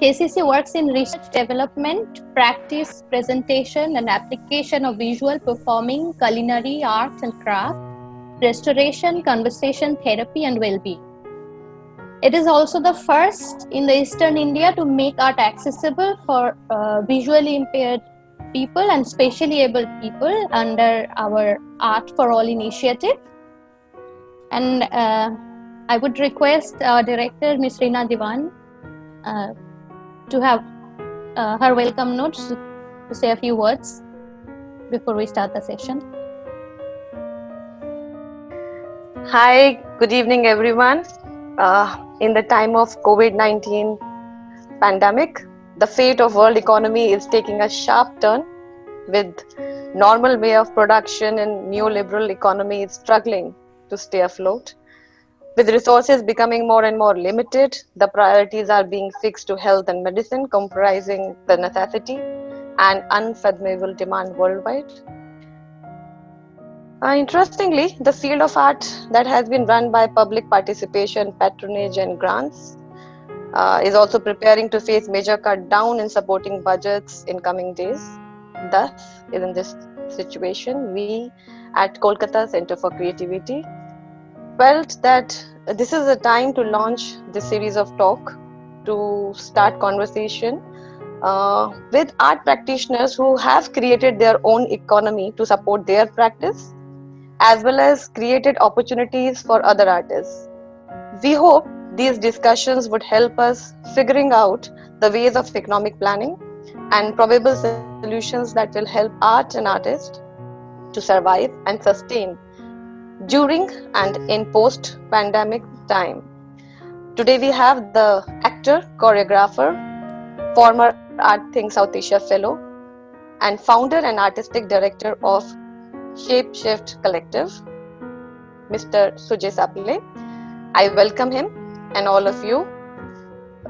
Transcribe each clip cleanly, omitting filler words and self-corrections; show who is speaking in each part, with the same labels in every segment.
Speaker 1: KCC works in research development, practice, presentation, and application of visual, performing, culinary, arts and craft, restoration, conversation, therapy, and well-being. It is also the first in the Eastern India to make art accessible for visually impaired people and specially abled people under our Art for All initiative. And I would request our director, Ms. Reena Diwan, to have her welcome notes to say a few words before we start the session.
Speaker 2: Hi, good evening everyone. In the time of COVID-19 pandemic, the fate of world economy is taking a sharp turn, with normal way of production and neoliberal economy is struggling to stay afloat. With resources becoming more and more limited, the priorities are being fixed to health and medicine, comprising the necessity and unfathomable demand worldwide. Interestingly, the field of art that has been run by public participation, patronage, and grants is also preparing to face major cut down in supporting budgets in coming days. Thus, in this situation, we at Kolkata Centre for Creativity felt that this is a time to launch this series of talk to start conversation with art practitioners who have created their own economy to support their practice, as well as created opportunities for other artists. We hope these discussions would help us figuring out the ways of economic planning and probable solutions that will help art and artists to survive and sustain during and in post-pandemic time. Today we have the actor, choreographer, former Art Think South Asia Fellow, and founder and artistic director of Shapeshift Collective, Mr. Sujay Saple. I welcome him and all of you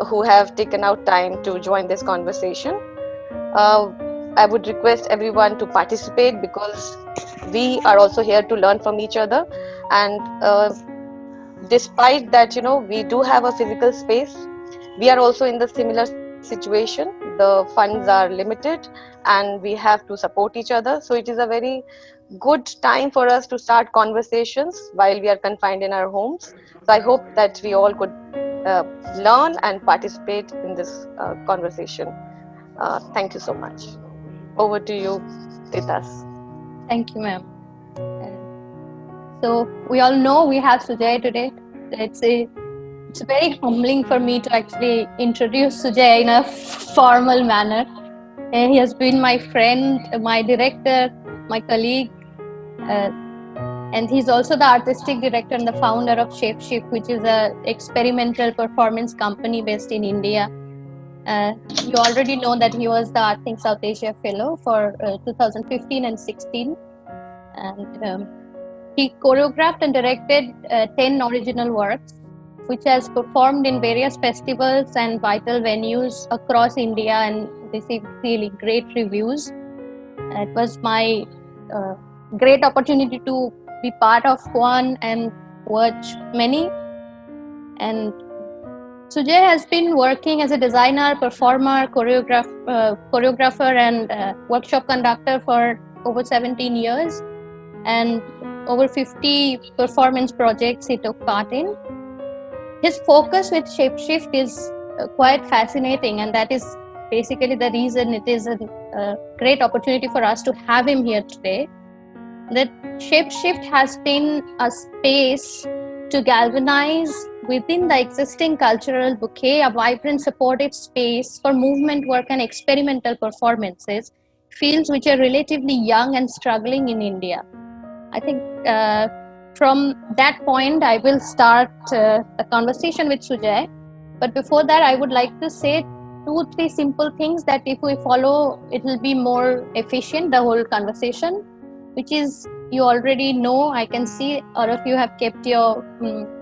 Speaker 2: who have taken out time to join this conversation. I would request everyone to participate because we are also here to learn from each other. And despite that, we do have a physical space, we are also in the similar situation. The funds are limited and we have to support each other. So it is a very good time for us to start conversations while we are confined in our homes. So I hope that we all could learn and participate in this conversation. Thank you so much. Over to you, Titas.
Speaker 1: Thank you, ma'am. So we all know we have Sujay today. It's very humbling for me to actually introduce Sujay in a formal manner. He has been my friend, my director, my colleague, and he's also the artistic director and the founder of Shapeshift, which is an experimental performance company based in India. You already know that he was the Art Think South Asia Fellow for 2015 and 16, and he choreographed and directed 10 original works, which has performed in various festivals and vital venues across India and received really great reviews. It was my great opportunity to be part of one and watch many. And Sujay has been working as a designer, performer, choreographer and workshop conductor for over 17 years, and over 50 performance projects he took part in. His focus with Shapeshift is quite fascinating, and that is basically the reason it is a great opportunity for us to have him here today. That Shapeshift has been a space to galvanize within the existing cultural bouquet a vibrant supportive space for movement work and experimental performances, fields which are relatively young and struggling in India. I think from that point I will start the conversation with Sujay. But before that, I would like to say 2-3 simple things that if we follow, it will be more efficient, the whole conversation, which is, you already know, I can see all of you have kept your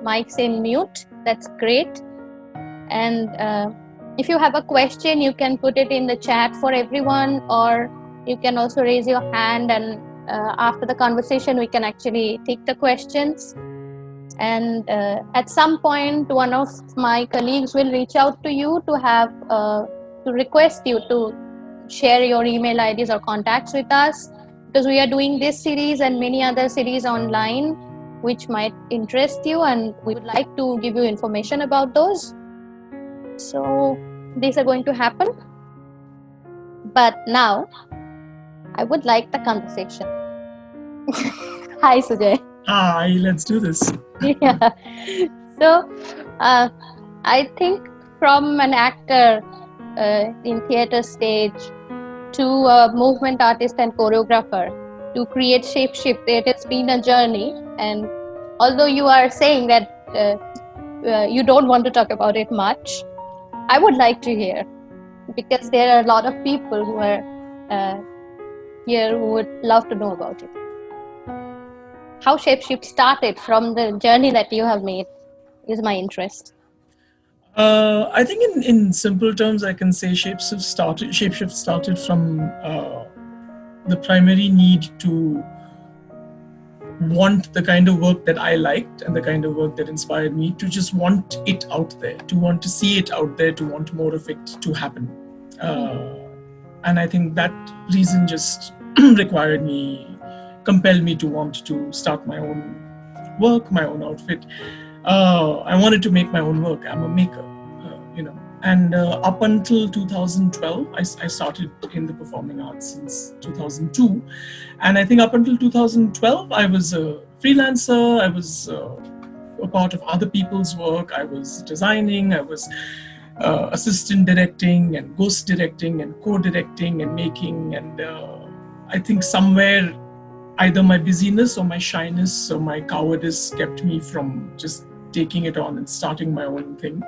Speaker 1: mics in mute. That's great. And if you have a question, you can put it in the chat for everyone, or you can also raise your hand, and after the conversation we can actually take the questions. And at some point, one of my colleagues will reach out to you to have to request you to share your email IDs or contacts with us, because we are doing this series and many other series online which might interest you, and we would like to give you information about those. So these are going to happen. But now I would like the conversation. Hi, Sujay.
Speaker 3: Hi, let's do this.
Speaker 1: Yeah. So I think from an actor in theater stage to a movement artist and choreographer to create Shapeshift, it has been a journey. And although you are saying that you don't want to talk about it much, I would like to hear, because there are a lot of people who are here who would love to know about it. How Shapeshift started from the journey that you have made is my interest.
Speaker 3: I think in simple terms, I can say Shapeshift started from the primary need to want the kind of work that I liked and the kind of work that inspired me, to just want it out there, to want to see it out there, to want more of it to happen. And I think that reason just compelled me to want to start my own work, my own outfit. I wanted to make my own work. I'm a maker, And up until 2012, I started in the performing arts since 2002. And I think up until 2012, I was a freelancer. I was a part of other people's work. I was designing. I was assistant directing and ghost directing and co-directing and making. And I think somewhere either my busyness or my shyness or my cowardice kept me from just taking it on and starting my own thing.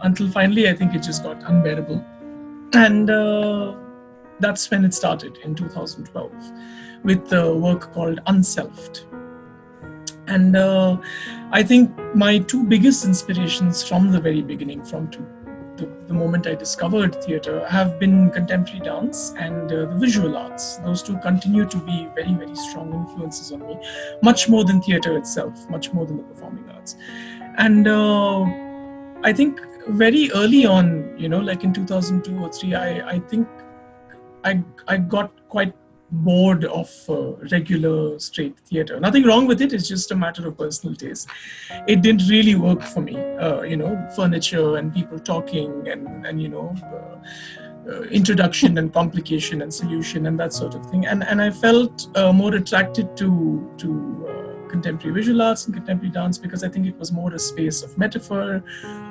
Speaker 3: Until finally, I think it just got unbearable. And that's when it started in 2012 with the work called Unselfed. And I think my two biggest inspirations from the very beginning, from the moment I discovered theatre, have been contemporary dance and the visual arts. Those two continue to be very, very strong influences on me, much more than theatre itself, much more than the performing arts. And I think very early on, like in 2002 or 3, I think I got quite bored of regular straight theatre. Nothing wrong with it. It's just a matter of personal taste. It didn't really work for me. Furniture and people talking and introduction and complication and solution and that sort of thing. And I felt more attracted to contemporary visual arts and contemporary dance, because I think it was more a space of metaphor,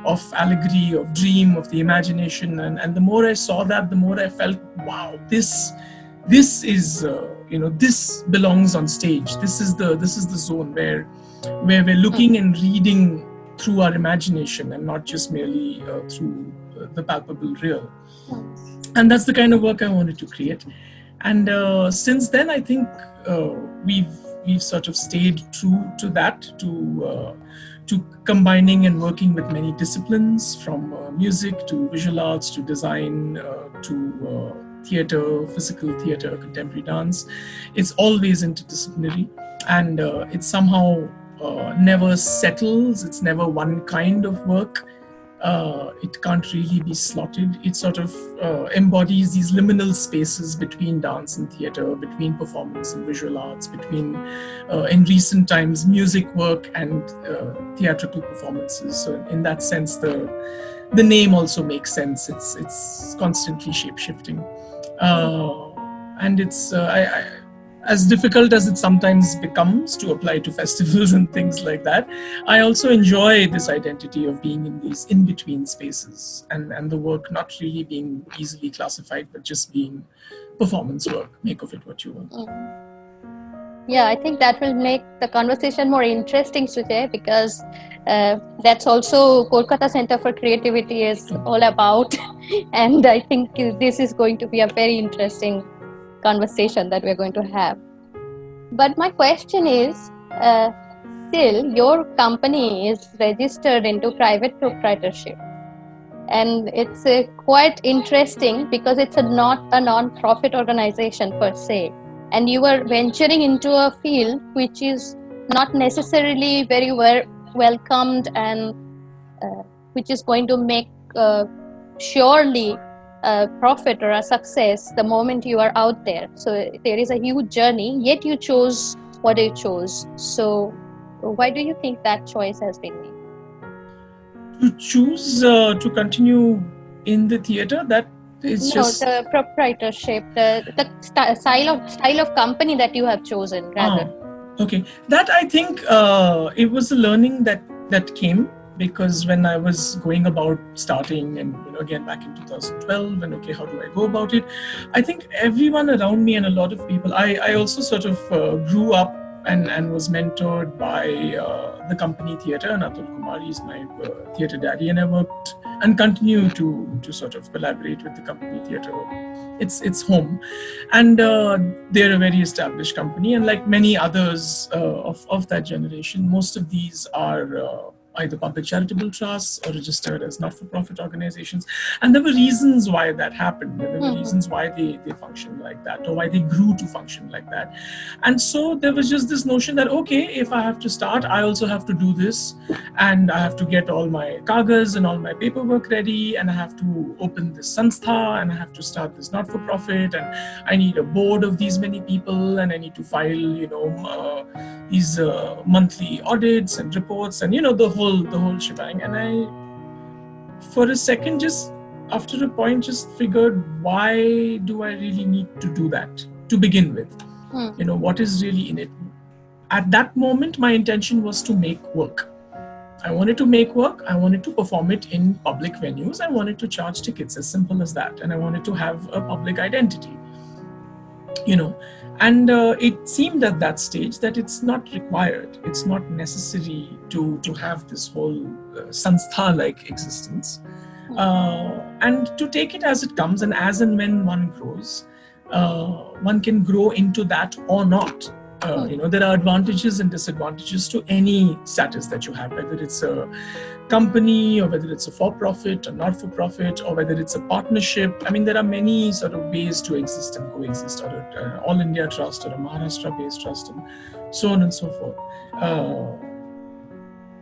Speaker 3: of allegory, of dream, of the imagination. And the more I saw that, the more I felt, wow, this is this belongs on stage. This is the zone where we're looking and reading through our imagination and not just merely through the palpable real. And that's the kind of work I wanted to create. And since then, I think we've sort of stayed true to that, to combining and working with many disciplines, from music to visual arts to design to theatre, physical theatre, contemporary dance. It's always interdisciplinary, and it somehow never settles. It's never one kind of work. It can't really be slotted. It sort of embodies these liminal spaces between dance and theatre, between performance and visual arts, between, in recent times, music work and theatrical performances. So in that sense, the name also makes sense. It's constantly shape-shifting. And it's as difficult as it sometimes becomes to apply to festivals and things like that, I also enjoy this identity of being in these in-between spaces and the work not really being easily classified, but just being performance work. Make of it what you want.
Speaker 1: Yeah, I think that will make the conversation more interesting, Sujay, because that's also Kolkata Centre for Creativity is all about. And I think this is going to be a very interesting conversation that we're going to have. But my question is, still your company is registered into private proprietorship, and it's quite interesting because it's not a non-profit organization per se, and you are venturing into a field which is not necessarily very welcomed, and which is going to make surely a profit or a success the moment you are out there. So there is a huge journey, yet you chose what you chose. So why do you think that choice has been made?
Speaker 3: To choose to continue in the theater, that is just
Speaker 1: the proprietorship, the style of company that you have chosen, rather.
Speaker 3: Okay, that I think it was a learning that came because when I was going about starting, and again back in 2012, and okay, how do I go about it? I think everyone around me and a lot of people, I also sort of grew up and was mentored by the company theatre, and Atul Kumar is my theatre daddy, and I worked and continue to sort of collaborate with the company theatre. It's home, and they're a very established company, and like many others of that generation, most of these are either public charitable trusts or registered as not-for-profit organizations. And there were reasons why that happened. There were reasons why they functioned like that, or why they grew to function like that. And so there was just this notion that, okay, if I have to start, I also have to do this, and I have to get all my kagas and all my paperwork ready, and I have to open this sanstha, and I have to start this not-for-profit, and I need a board of these many people, and I need to file, these monthly audits and reports, and the whole shebang. And I, for a second, just after a point, just figured, why do I really need to do that to begin with? What is really in it? At that moment, my intention was to make work. I wanted to make work. I wanted to perform it in public venues. I wanted to charge tickets, as simple as that. And I wanted to have a public identity, And it seemed at that stage that it's not required. It's not necessary to have this whole sanstha-like existence. And to take it as it comes, and as and when one grows, one can grow into that or not. There are advantages and disadvantages to any status that you have, whether it's a company, or whether it's a for-profit or not-for-profit, or whether it's a partnership. I mean, there are many sort of ways to exist and coexist, or an All India Trust, or a Maharashtra-based trust, and so on and so forth.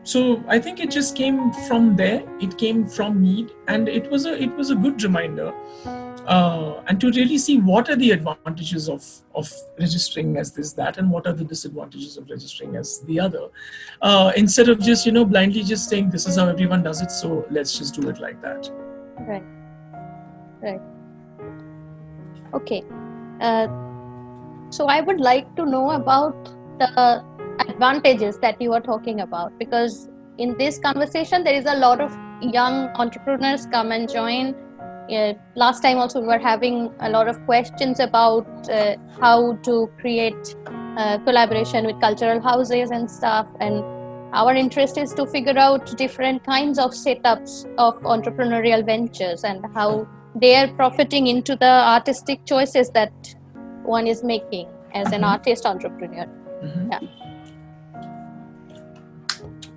Speaker 3: So I think it just came from there. It came from need, and it was a good reminder. And to really see what are the advantages of registering as this, that, and what are the disadvantages of registering as the other, instead of just blindly just saying this is how everyone does it, so let's just do it like that.
Speaker 1: Right. Okay. So I would like to know about the advantages that you are talking about, because in this conversation there is a lot of young entrepreneurs come and join. Last time also we were having a lot of questions about how to create collaboration with cultural houses and stuff, and our interest is to figure out different kinds of setups of entrepreneurial ventures and how they are profiting into the artistic choices that one is making as an artist entrepreneur. Yeah.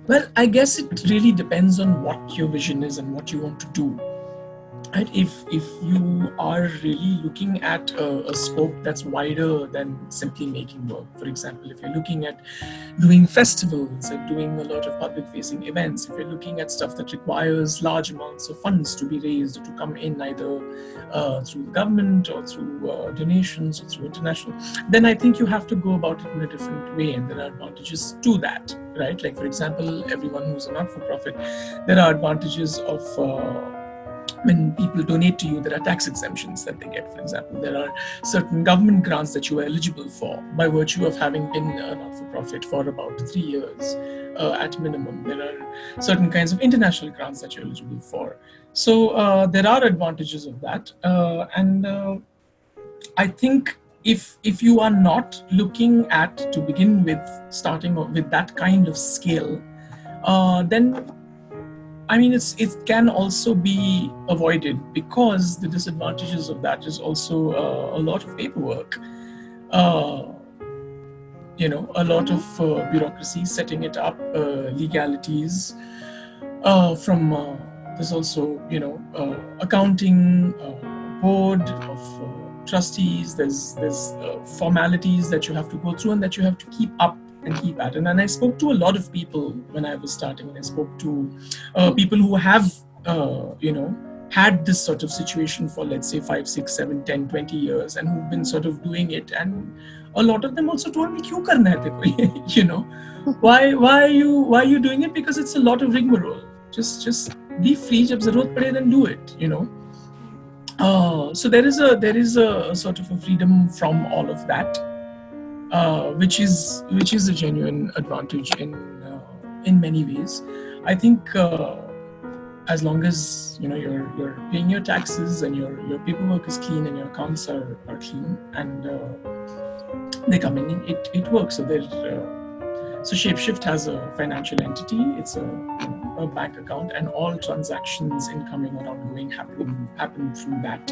Speaker 3: Well, I guess it really depends on what your vision is and what you want to do. Right? If you are really looking at a scope that's wider than simply making work, for example, if you're looking at doing festivals and doing a lot of public-facing events, if you're looking at stuff that requires large amounts of funds to be raised or to come in either through the government or through donations or through international, then I think you have to go about it in a different way, and there are advantages to that, right? Like, for example, everyone who's a not-for-profit, there are advantages of when people donate to you, there are tax exemptions that they get. For example, there are certain government grants that you are eligible for by virtue of having been a not-for-profit for about 3 years at minimum. There are certain kinds of international grants that you're eligible for. So there are advantages of that. And I think if you are not looking at, to begin with, starting with that kind of scale, then I mean, it can also be avoided, because the disadvantages of that is also a lot of paperwork, a lot of bureaucracy, setting it up, legalities. There's also, accounting, board of trustees. There's formalities that you have to go through and that you have to keep up and keep at it. And I spoke to a lot of people when I was starting, and I spoke to people who have, had this sort of situation for, let's say, 5, 6, 7, 10, 20 years, and who've been sort of doing it. And a lot of them also told me, "Kyun karna hai tekoi?" why are you doing it? Because it's a lot of rigmarole. Just be free. Jab zarurat pade, then do it. So there is a sort of a freedom from all of that, which is a genuine advantage in many ways. I think as long as you're paying your taxes and your paperwork is clean and your accounts are clean and they come in, it works. So Shapeshift has a financial entity. It's a bank account, and all transactions, incoming or outgoing, happen through that.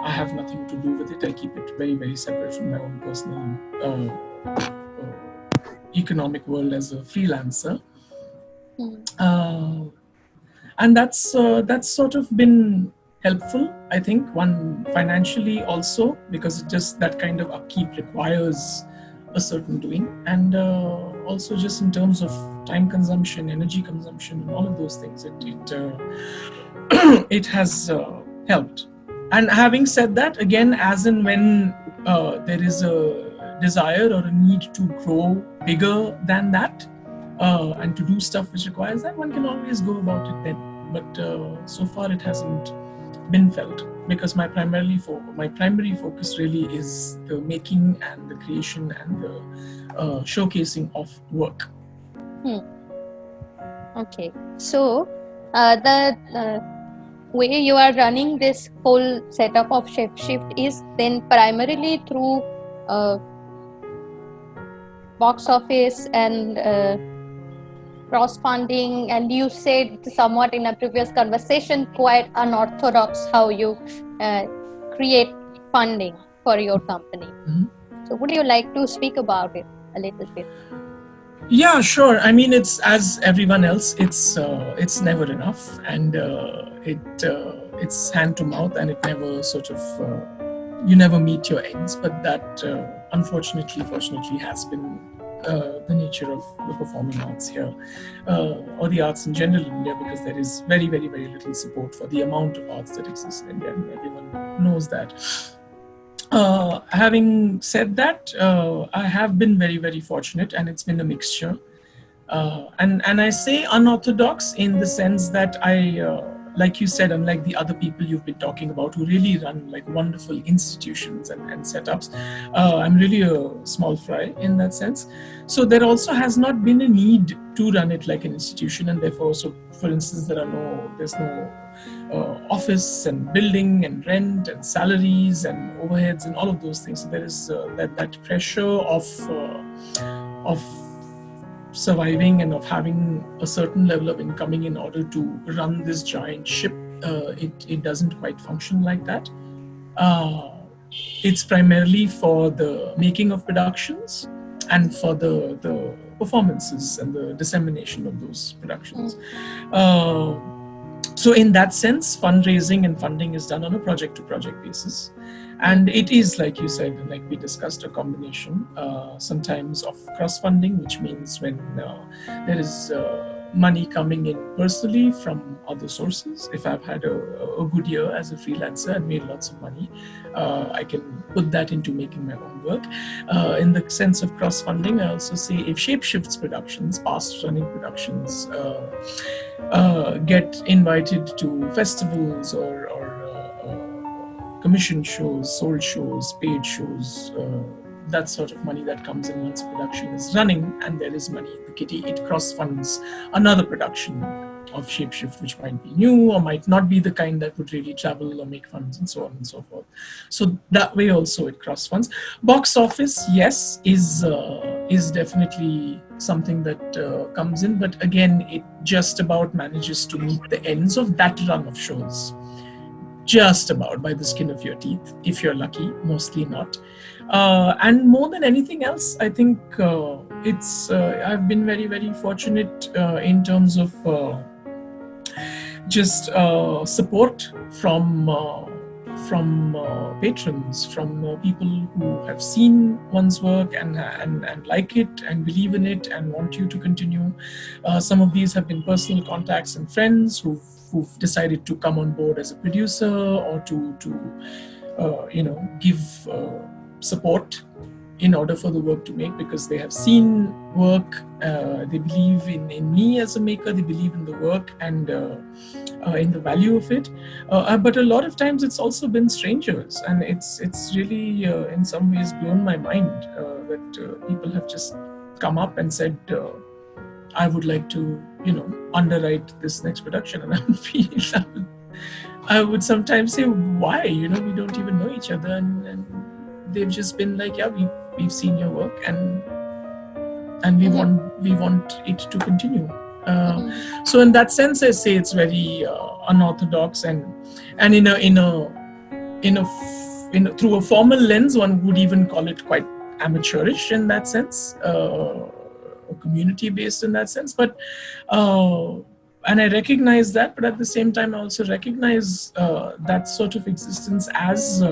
Speaker 3: I have nothing to do with it. I keep it very, very separate from my own personal economic world as a freelancer. And that's sort of been helpful, I think. One, financially also, because it just that kind of upkeep requires a certain doing, and also just in terms of time consumption, energy consumption, and all of those things, it has helped. And having said that, again, as and when there is a desire or a need to grow bigger than that, and to do stuff which requires that, one can always go about it then. But so far it hasn't been felt, because my primary focus really is the making and the creation and the showcasing of work.
Speaker 1: Okay, so the way you are running this whole setup of Shapeshift is then primarily through box office and cross-funding, and you said somewhat in a previous conversation quite unorthodox how you create funding for your company. So would you like to speak about it a little bit?
Speaker 3: Yeah, sure. I mean, it's as everyone else, it's never enough, and it's hand to mouth, and it never sort of you never meet your ends. But that fortunately has been the nature of the performing arts here, or the arts in general in India, because there is very, very, very little support for the amount of arts that exists in India, and everyone knows that. Having said that, I have been very, very fortunate, and it's been a mixture. And I say unorthodox in the sense that like you said, unlike the other people you've been talking about who really run like wonderful institutions and setups, I'm really a small fry in that sense. So there also has not been a need to run it like an institution, and therefore, so for instance, there's no office and building and rent and salaries and overheads and all of those things. So there is that pressure of surviving and of having a certain level of income in order to run this giant ship. It doesn't quite function like that. It's primarily for the making of productions and for the performances and the dissemination of those productions. So in that sense, fundraising and funding is done on a project-to-project basis. And it is, like you said, like we discussed, a combination, sometimes of cross-funding, which means when there is money coming in personally from other sources. If I've had a good year as a freelancer and made lots of money, I can put that into making my own work. In the sense of cross-funding, I also say if Shapeshift's productions, past-running productions, get invited to festivals or commission shows, sold shows, paid shows, that sort of money that comes in once a production is running and there is money in the kitty, it cross-funds another production of Shapeshift, which might be new or might not be the kind that would really travel or make funds and so on and so forth. So that way also it cross-funds. Box office, yes, is definitely something that comes in, but again, it just about manages to meet the ends of that run of shows. Just about by the skin of your teeth, if you're lucky, mostly not. And more than anything else, I think I've been very, very fortunate in terms of just support from patrons, from people who have seen one's work and like it and believe in it and want you to continue. Some of these have been personal contacts and friends who've decided to come on board as a producer or to give support in order for the work to make, because they have seen work, they believe in me as a maker, they believe in the work and in the value of it. But a lot of times it's also been strangers, and it's really in some ways blown my mind that people have just come up and said, I would like to underwrite this next production. And I would sometimes say, why? We don't even know each other, and they've just been like, yeah, we've seen your work and we want it to continue. So in that sense, I say it's very unorthodox, and through a formal lens, one would even call it quite amateurish in that sense, community based in that sense. But and I recognize that, but at the same time, I also recognize that sort of existence as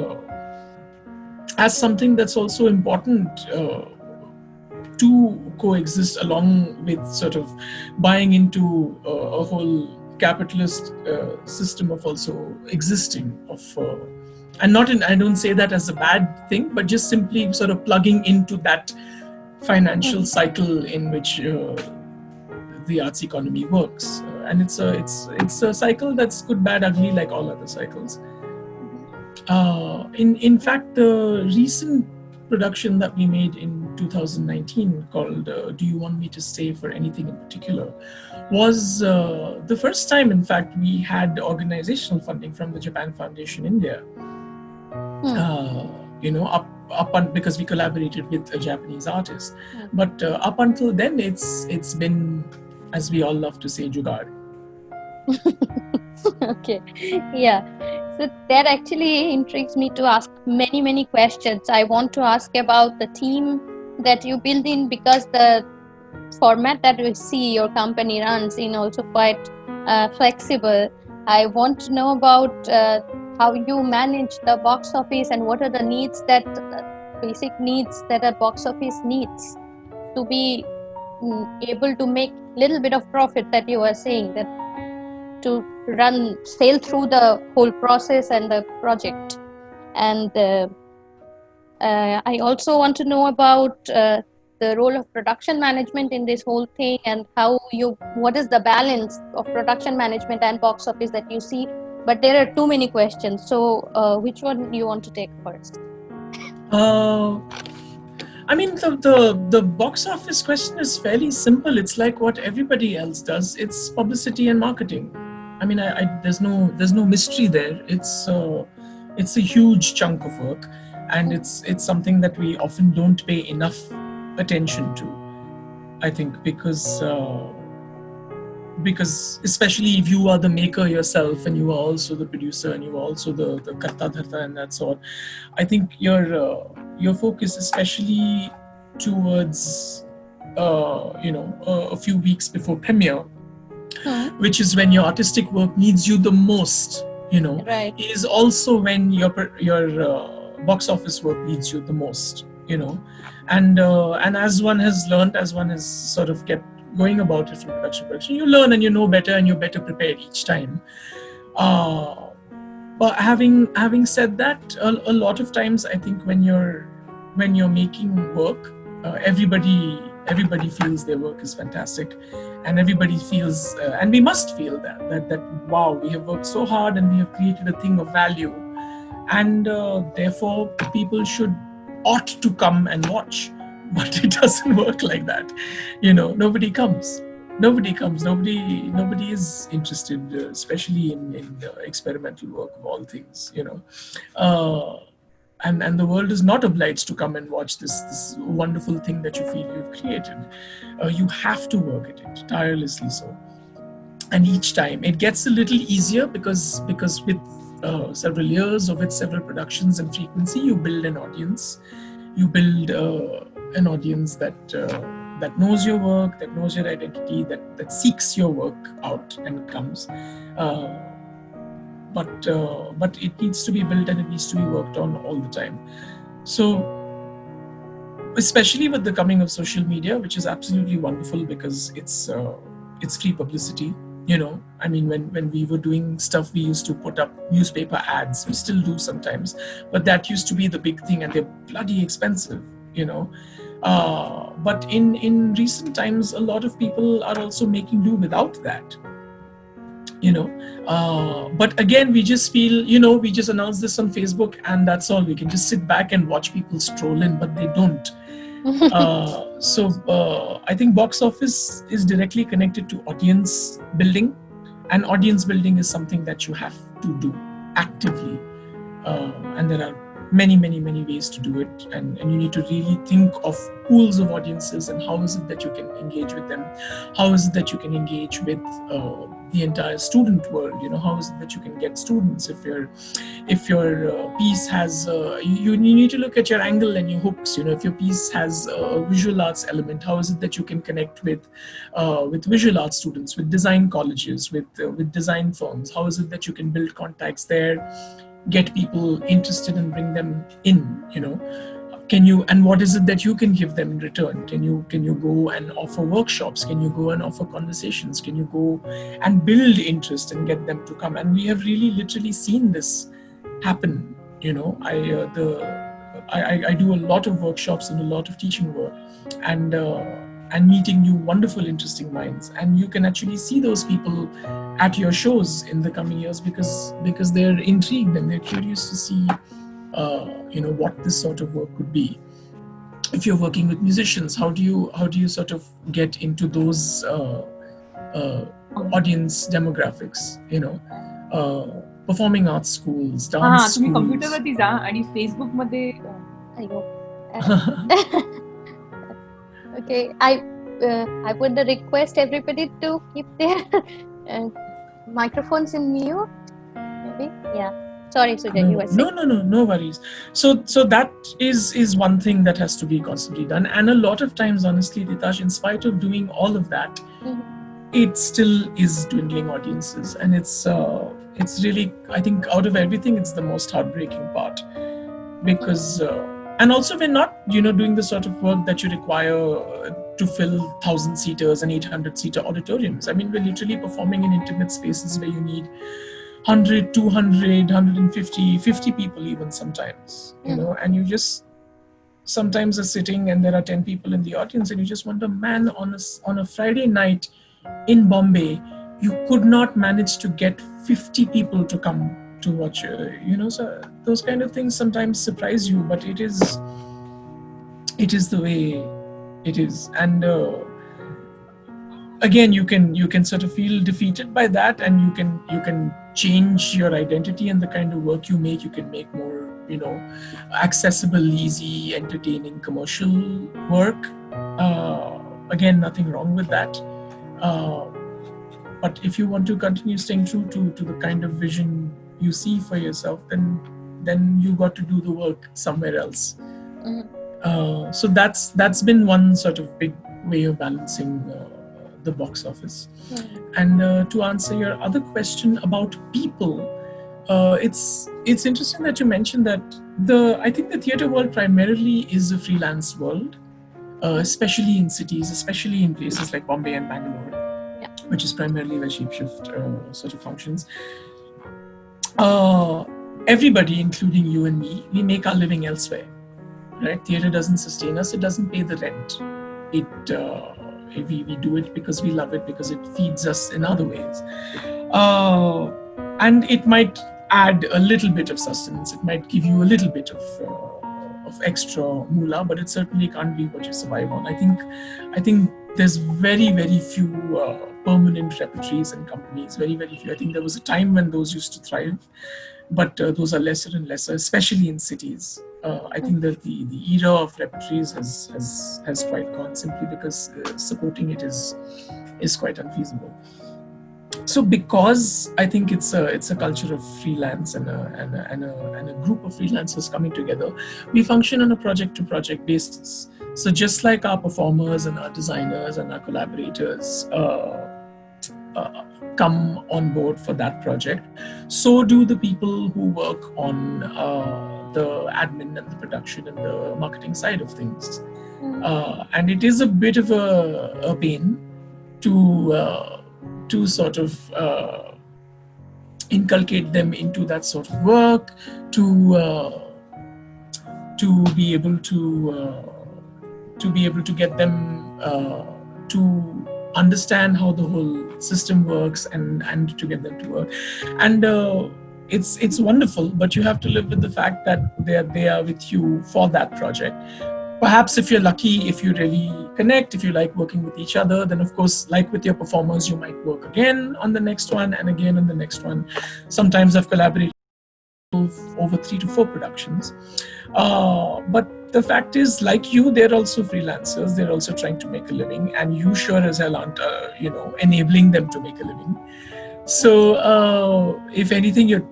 Speaker 3: something that's also important to coexist along with sort of buying into a whole capitalist system of also existing and I don't say that as a bad thing, but just simply sort of plugging into that financial cycle in which the arts economy works. And it's a cycle that's good, bad, ugly, like all other cycles. In fact, the recent production that we made in 2019 called Do You Want Me to Stay for Anything in Particular was the first time, in fact, we had organizational funding from the Japan Foundation India. Because we collaborated with a Japanese artist. But up until then, it's been, as we all love to say, jugaad.
Speaker 1: Okay, yeah. So that actually intrigues me to ask many questions. I want to ask about the team that you build in, because the format that we see your company runs in also quite flexible. I want to know about how you manage the box office and what are the needs basic needs that a box office needs to be able to make little bit of profit, that you were saying, that to sail through the whole process and the project. And I also want to know about the role of production management in this whole thing, and what is the balance of production management and box office that you see. But there are too many questions, so which one do you want to take first?
Speaker 3: I mean, the box office question is fairly simple. It's like what everybody else does. It's publicity and marketing. I mean, there's no mystery there. It's a huge chunk of work, and it's something that we often don't pay enough attention to, I think, because especially if you are the maker yourself and you are also the producer and you are also the karta dharta and that sort, I think your focus, especially towards a few weeks before premiere, which is when your artistic work needs you the most,
Speaker 1: right,
Speaker 3: is also when your box office work needs you the most, and as one has learned, as one has sort of kept going about it from production, you learn and you know better and you're better prepared each time. But having said that, a lot of times I think when you're making work, everybody feels their work is fantastic, and everybody feels and we must feel that wow, we have worked so hard and we have created a thing of value, and therefore people ought to come and watch. But it doesn't work like that. Nobody comes. Nobody is interested, especially in experimental work of all things, and the world is not obliged to come and watch this wonderful thing that you feel you've created. You have to work at it tirelessly so. And each time it gets a little easier because with several years or with several productions and frequency, you build an audience. You build an audience that knows your work, that knows your identity, that seeks your work out and comes. but it needs to be built and it needs to be worked on all the time. So especially with the coming of social media, which is absolutely wonderful because it's free publicity. I mean, when we were doing stuff, we used to put up newspaper ads. We still do sometimes, but that used to be the big thing, and they're bloody expensive. But in recent times, a lot of people are also making do without that. But again, we just feel, we just announce this on Facebook and that's all. We can just sit back and watch people stroll in, but they don't. So I think box office is directly connected to audience building, and audience building is something that you have to do actively, and there are many ways to do it, and you need to really think of pools of audiences and how is it that you can engage with them, how is it that you can engage with the entire student world. How is it that you can get students? If your piece has you need to look at your angle and your hooks. If your piece has a visual arts element, how is it that you can connect with visual arts students, with design colleges, with design firms? How is it that you can build contacts there, get people interested and bring them in? Can you, and what is it that you can give them in return? Can you go and offer workshops? Can you go and offer conversations? Can you go and build interest and get them to come? And we have really literally seen this happen. I do a lot of workshops and a lot of teaching work, and meeting new wonderful interesting minds, and you can actually see those people at your shows in the coming years because they're intrigued and they're curious to see what this sort of work could be. If you're working with musicians, how do you sort of get into those audience demographics? Performing arts schools, dance
Speaker 4: तुम्ही
Speaker 3: schools.
Speaker 4: कम्प्युटरवरती जा आणि Facebook मध्ये
Speaker 1: Okay, I would request everybody to keep their microphones in mute. Maybe, yeah. Sorry, Sujay, you were saying.
Speaker 3: No worries. So that is one thing that has to be constantly done, and a lot of times, honestly, Ditash, in spite of doing all of that, it still is dwindling audiences, and it's really, I think, out of everything, it's the most heartbreaking part, because and also we're not doing the sort of work that you require to fill 1,000-seaters and 800-seater auditoriums. I mean, we're literally performing in intimate spaces where you need 100, 200, 150, 50 people even sometimes, and you just sometimes are sitting and there are 10 people in the audience, and you just wonder, man, on a Friday night in Bombay, you could not manage to get 50 people to come to watch you. So those kind of things sometimes surprise you, but it is the way it is. And again, you can sort of feel defeated by that, and you can change your identity and the kind of work you make. You can make more accessible, easy, entertaining commercial work. Again, nothing wrong with that, but if you want to continue staying true to the kind of vision you see for yourself, then you got to do the work somewhere else. So that's been one sort of big way of balancing the box office. And to answer your other question about people, it's interesting that you mentioned that I think the theatre world primarily is a freelance world, especially in cities, especially in places like Bombay and Bangalore, which is primarily where Shapeshift sort of functions. Everybody, including you and me, we make our living elsewhere, right? Theatre doesn't sustain us. It doesn't pay the rent. We do it because we love it, because it feeds us in other ways. And it might add a little bit of sustenance. It might give you a little bit of extra moolah, but it certainly can't be what you survive on. I think there's very few permanent repertories and companies, very few. I think there was a time when those used to thrive, but those are lesser and lesser, especially in cities. I think that the era of repertories has quite gone, simply because supporting it is quite unfeasible. So because I think it's a culture of freelance and a group of freelancers coming together, we function on a project to project basis. So just like our performers and our designers and our collaborators, come on board for that project. So do the people who work on the admin and the production and the marketing side of things. And it is a bit of a pain to sort of inculcate them into that sort of work, to be able to get them to understand how the whole system works and to get them to work. And it's wonderful, but you have to live with the fact that they are with you for that project. Perhaps if you're lucky, if you really connect, if you like working with each other, then of course, like with your performers, you might work again on the next one and again on the next one. Sometimes I've collaborated over 3 to 4 productions. But the fact is, like you, they're also freelancers. They're also trying to make a living, and you sure as hell aren't, enabling them to make a living. So, if anything, you're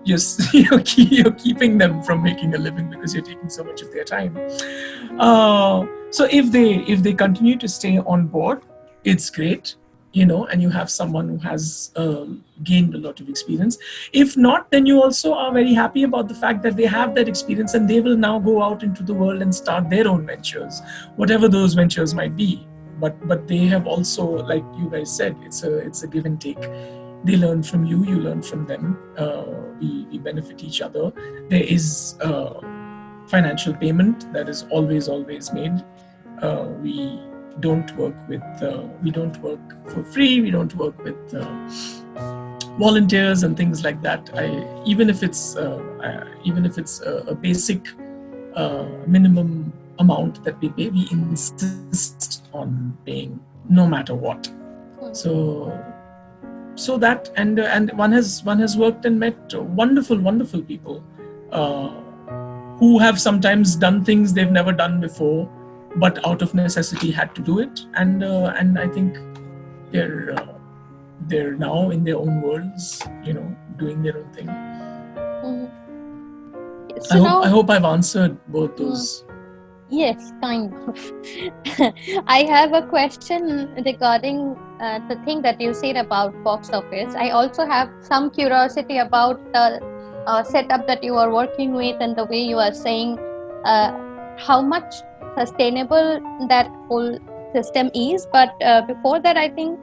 Speaker 3: keeping them from making a living because you're taking so much of their time. So if they continue to stay on board, it's great, and you have someone who has gained a lot of experience. If not, then you also are very happy about the fact that they have that experience and they will now go out into the world and start their own ventures, whatever those ventures might be. But they have also, like you guys said, it's a give and take. They learn from you, you learn from them. We benefit each other. There is financial payment that is always made. We don't work for free. We don't work with volunteers and things like that. Even if it's a basic minimum amount that we pay, we insist on paying no matter what. So that and one has worked and met wonderful people who have sometimes done things they've never done before, but out of necessity had to do it, and I think they're now in their own worlds, doing their own thing.
Speaker 1: So
Speaker 3: I hope I've answered both those.
Speaker 1: Yes, kind of. I have a question regarding the thing that you said about box office. I also have some curiosity about the setup that you are working with and the way you are saying how much sustainable that whole system is. But before that, I think,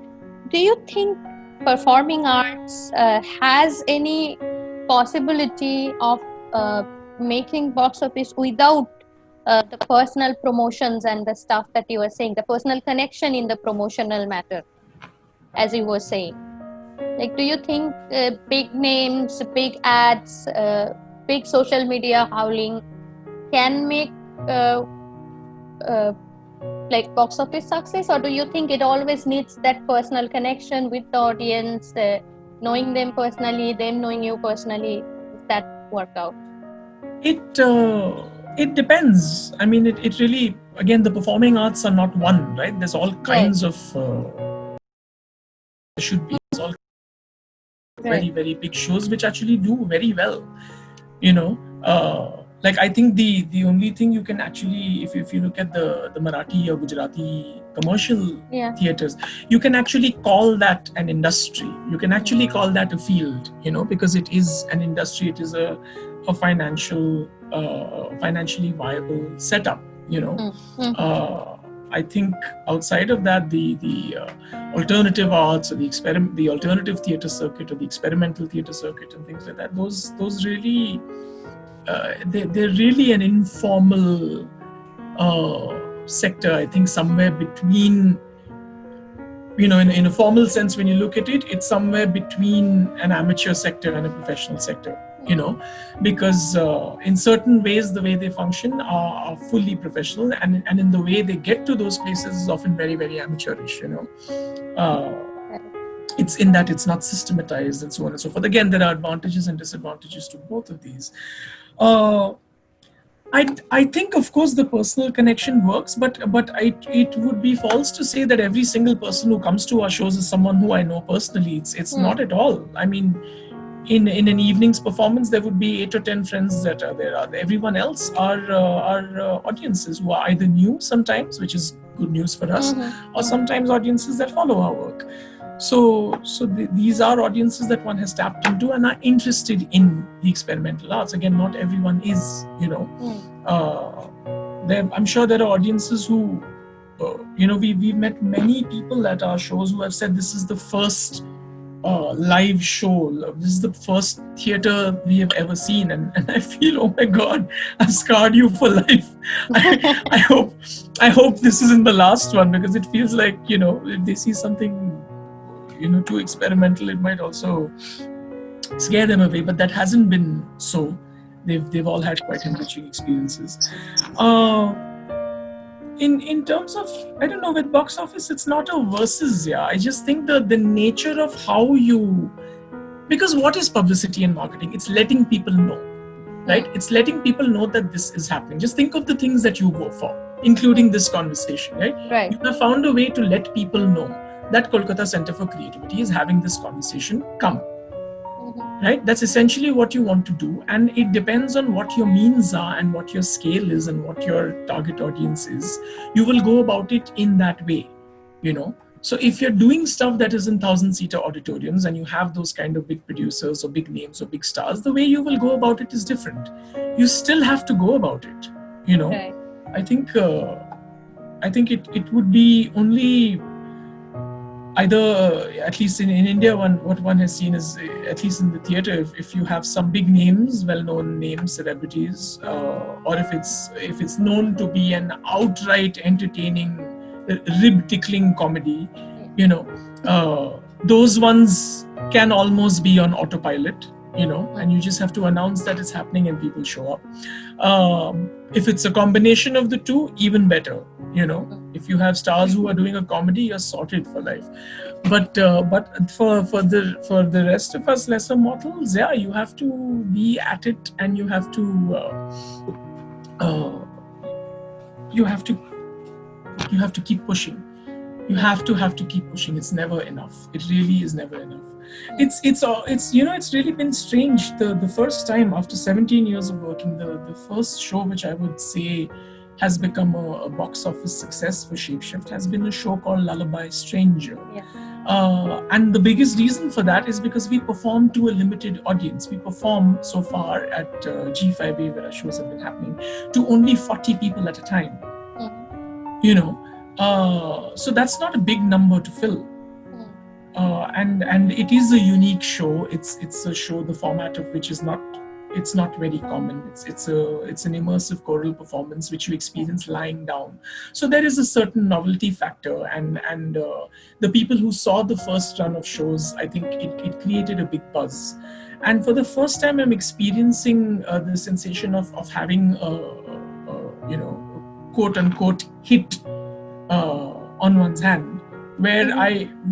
Speaker 1: do you think performing arts has any possibility of making box office without the personal promotions and the stuff that you were saying, the personal connection in the promotional matter, as you were saying? Like, do you think big names, big ads, big social media howling can make like box office success, or do you think it always needs that personal connection with the audience, knowing them personally, them knowing you personally? Does that work out?
Speaker 3: It depends. I mean, it really, again, the performing arts are not one, right? There's all kinds of should be all very, very big shows which actually do very well. Like, I think the only thing you can actually, if you look at the Marathi or Gujarati commercial theaters, you can actually call that an industry. You can actually call that a field, because it is an industry. It is a financially viable setup. I think outside of that, the alternative arts or the alternative theater circuit or the experimental theater circuit and things like that, those really they're really an informal sector. I think somewhere between, in a formal sense, when you look at it, it's somewhere between an amateur sector and a professional sector. Because in certain ways, the way they function are fully professional, and in the way they get to those places is often very, very amateurish. It's in that it's not systematized and so on and so forth. Again, there are advantages and disadvantages to both of these. I think, of course, the personal connection works, but it would be false to say that every single person who comes to our shows is someone who I know personally. It's not at all. I mean, in an evening's performance, there would be 8 or 10 friends that are there. Everyone else are audiences who are either new sometimes, which is good news for us, or sometimes audiences that follow our work. These are audiences that one has tapped into and are interested in the experimental arts. Again, not everyone is, I'm sure there are audiences who, we've met many people at our shows who have said this is the first live show. This is the first theater we have ever seen, and I feel, oh my God, I've scarred you for life. I hope this isn't the last one, because it feels like, if they see something, too experimental, it might also scare them away. But that hasn't been so. They've all had quite enriching experiences. In terms of, I don't know, with box office, it's not a versus. I just think the nature of how you, because what is publicity and marketing? It's letting people know, right? It's letting people know that this is happening. Just think of the things that you go for, including this conversation, right?
Speaker 1: Right.
Speaker 3: You have found a way to let people know that Kolkata Centre for Creativity is having this conversation. Come. Right? That's essentially what you want to do. And it depends on what your means are and what your scale is and what your target audience is. You will go about it in that way, So if you're doing stuff that is in 1,000-seater auditoriums and you have those kind of big producers or big names or big stars, the way you will go about it is different. You still have to go about it,
Speaker 1: Right.
Speaker 3: I think it would be only either, at least in India, what one has seen is, at least in the theatre, if you have some big names, well-known names, celebrities, or if it's known to be an outright entertaining, rib-tickling comedy, those ones can almost be on autopilot, and you just have to announce that it's happening and people show up. If it's a combination of the two, even better. If you have stars who are doing a comedy, you're sorted for life. But for the rest of us lesser mortals, you have to be at it, and you have to keep pushing. You have to keep pushing. It's never enough. It really is never enough. It's really been strange. The first time after 17 years of working, the first show which I would say has become a box office success for Shapeshift has been a show called Lullaby Stranger. And the biggest reason for that is because we perform to a limited audience. We perform so far at G5A, where our shows have been happening, to only 40 people at a time. So that's not a big number to fill. And it is a unique show. It's a show, the format of which is not very common. It's an immersive choral performance which you experience lying down. So there is a certain novelty factor, and the people who saw the first run of shows, I think it created a big buzz. And for the first time, I'm experiencing the sensation of having a quote unquote hit on one's hand, where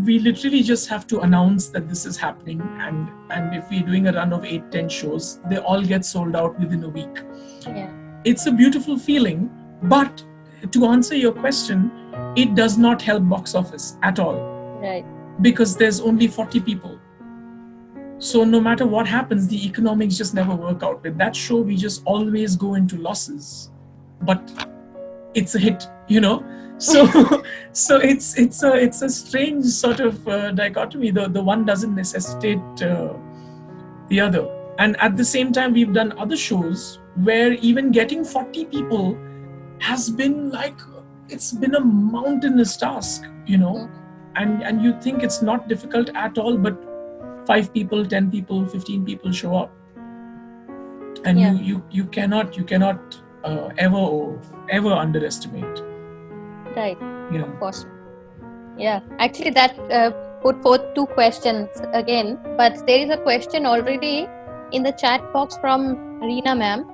Speaker 3: we literally just have to announce that this is happening, and if we're doing a run of 8-10 shows, they all get sold out within a week. It's a beautiful feeling, but to answer your question, it does not help box office at all.
Speaker 1: Right.
Speaker 3: Because there's only 40 people. So no matter what happens, the economics just never work out. With that show, we just always go into losses, but it's a hit, So it's a strange sort of dichotomy. The one doesn't necessitate the other. And at the same time, we've done other shows where even getting 40 people has been it's been a mountainous task, and you think it's not difficult at all, but 5 people, 10 people, 15 people show up, and you cannot ever underestimate.
Speaker 1: Right. Of course. Actually, that put forth 2 questions again, but there is a question already in the chat box from Reena ma'am.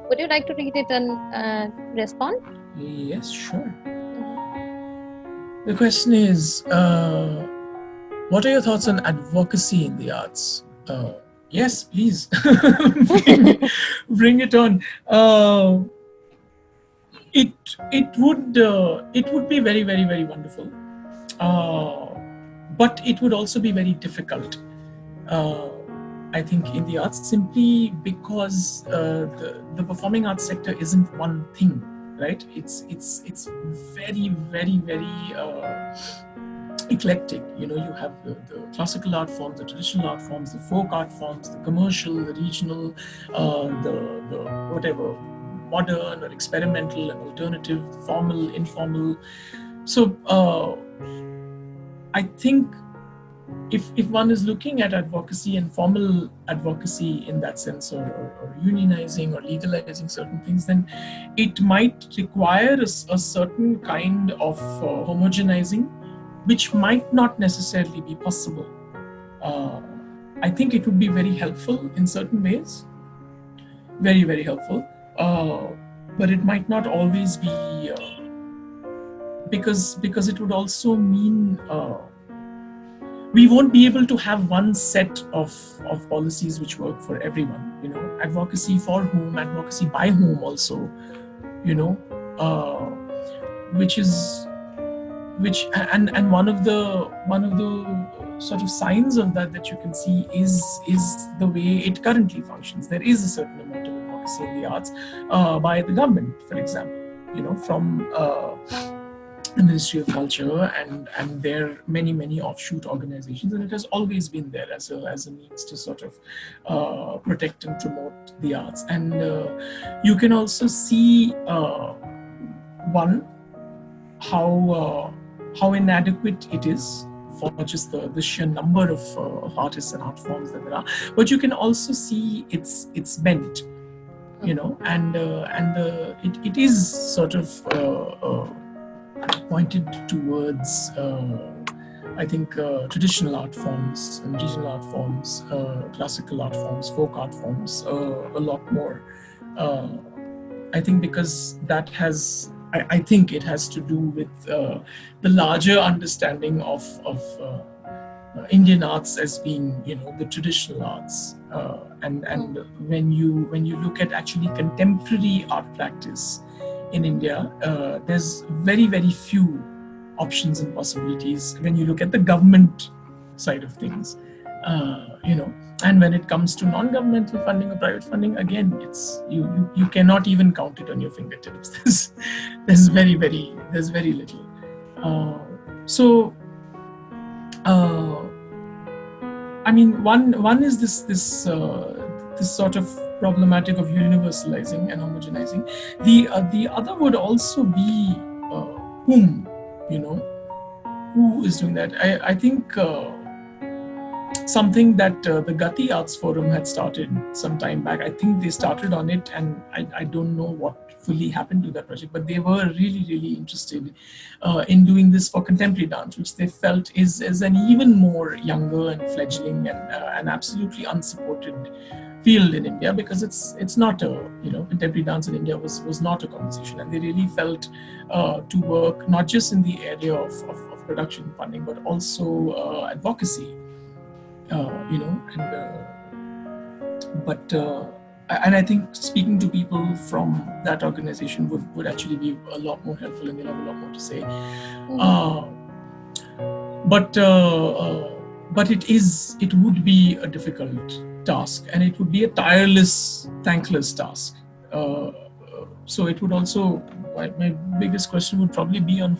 Speaker 1: Would you like to read it and respond?
Speaker 3: Yes, sure. The question is, what are your thoughts on advocacy in the arts? Yes, please. Bring it on. It would be very, very, very wonderful, but it would also be very difficult. I think in the arts, simply because the performing arts sector isn't one thing, right? It's very, very, very eclectic. You have the classical art forms, the traditional art forms, the folk art forms, the commercial, the regional, the whatever, modern or experimental and alternative, formal, informal. So I think if one is looking at advocacy and formal advocacy in that sense, or unionizing or legalizing certain things, then it might require a certain kind of homogenizing, which might not necessarily be possible. I think it would be very helpful in certain ways, very, very helpful, but it might not always be, because it would also mean we won't be able to have one set of policies which work for everyone. Advocacy for whom, advocacy by whom also, and one of the sort of signs of that you can see is the way it currently functions. There is a certain amount of advocacy in the arts by the government, for example, from the Ministry of Culture and their many offshoot organizations, and it has always been there as a means to sort of protect and promote the arts. And you can also see how inadequate it is for just the sheer number of artists and art forms that there are, but you can also see its bent, and it is sort of pointed towards, I think, traditional art forms and regional art forms, classical art forms, folk art forms, a lot more. I think because that has, I think it has to do with the larger understanding of Indian arts as being, the traditional arts, and when you look at actually contemporary art practice in India, there's very, very few options and possibilities when you look at the government side of things, and when it comes to non-governmental funding or private funding, again, it's you cannot even count it on your fingertips. There's very little. I mean, one is this sort of problematic of universalizing and homogenizing. The other would also be whom, who is doing that. I think something that the Gati Arts Forum had started some time back. I think they started on it, and I don't know what fully happened to that project, but they were really, really interested in doing this for contemporary dance, which they felt is an even more younger and fledgling and absolutely unsupported field in India, because it's not a, contemporary dance in India was not a conversation, and they really felt to work not just in the area of production funding, but also advocacy, and I think speaking to people from that organization would actually be a lot more helpful, and they'll have a lot more to say. But it would be a difficult task, and it would be a tireless, thankless task. So it would also, my biggest question would probably be on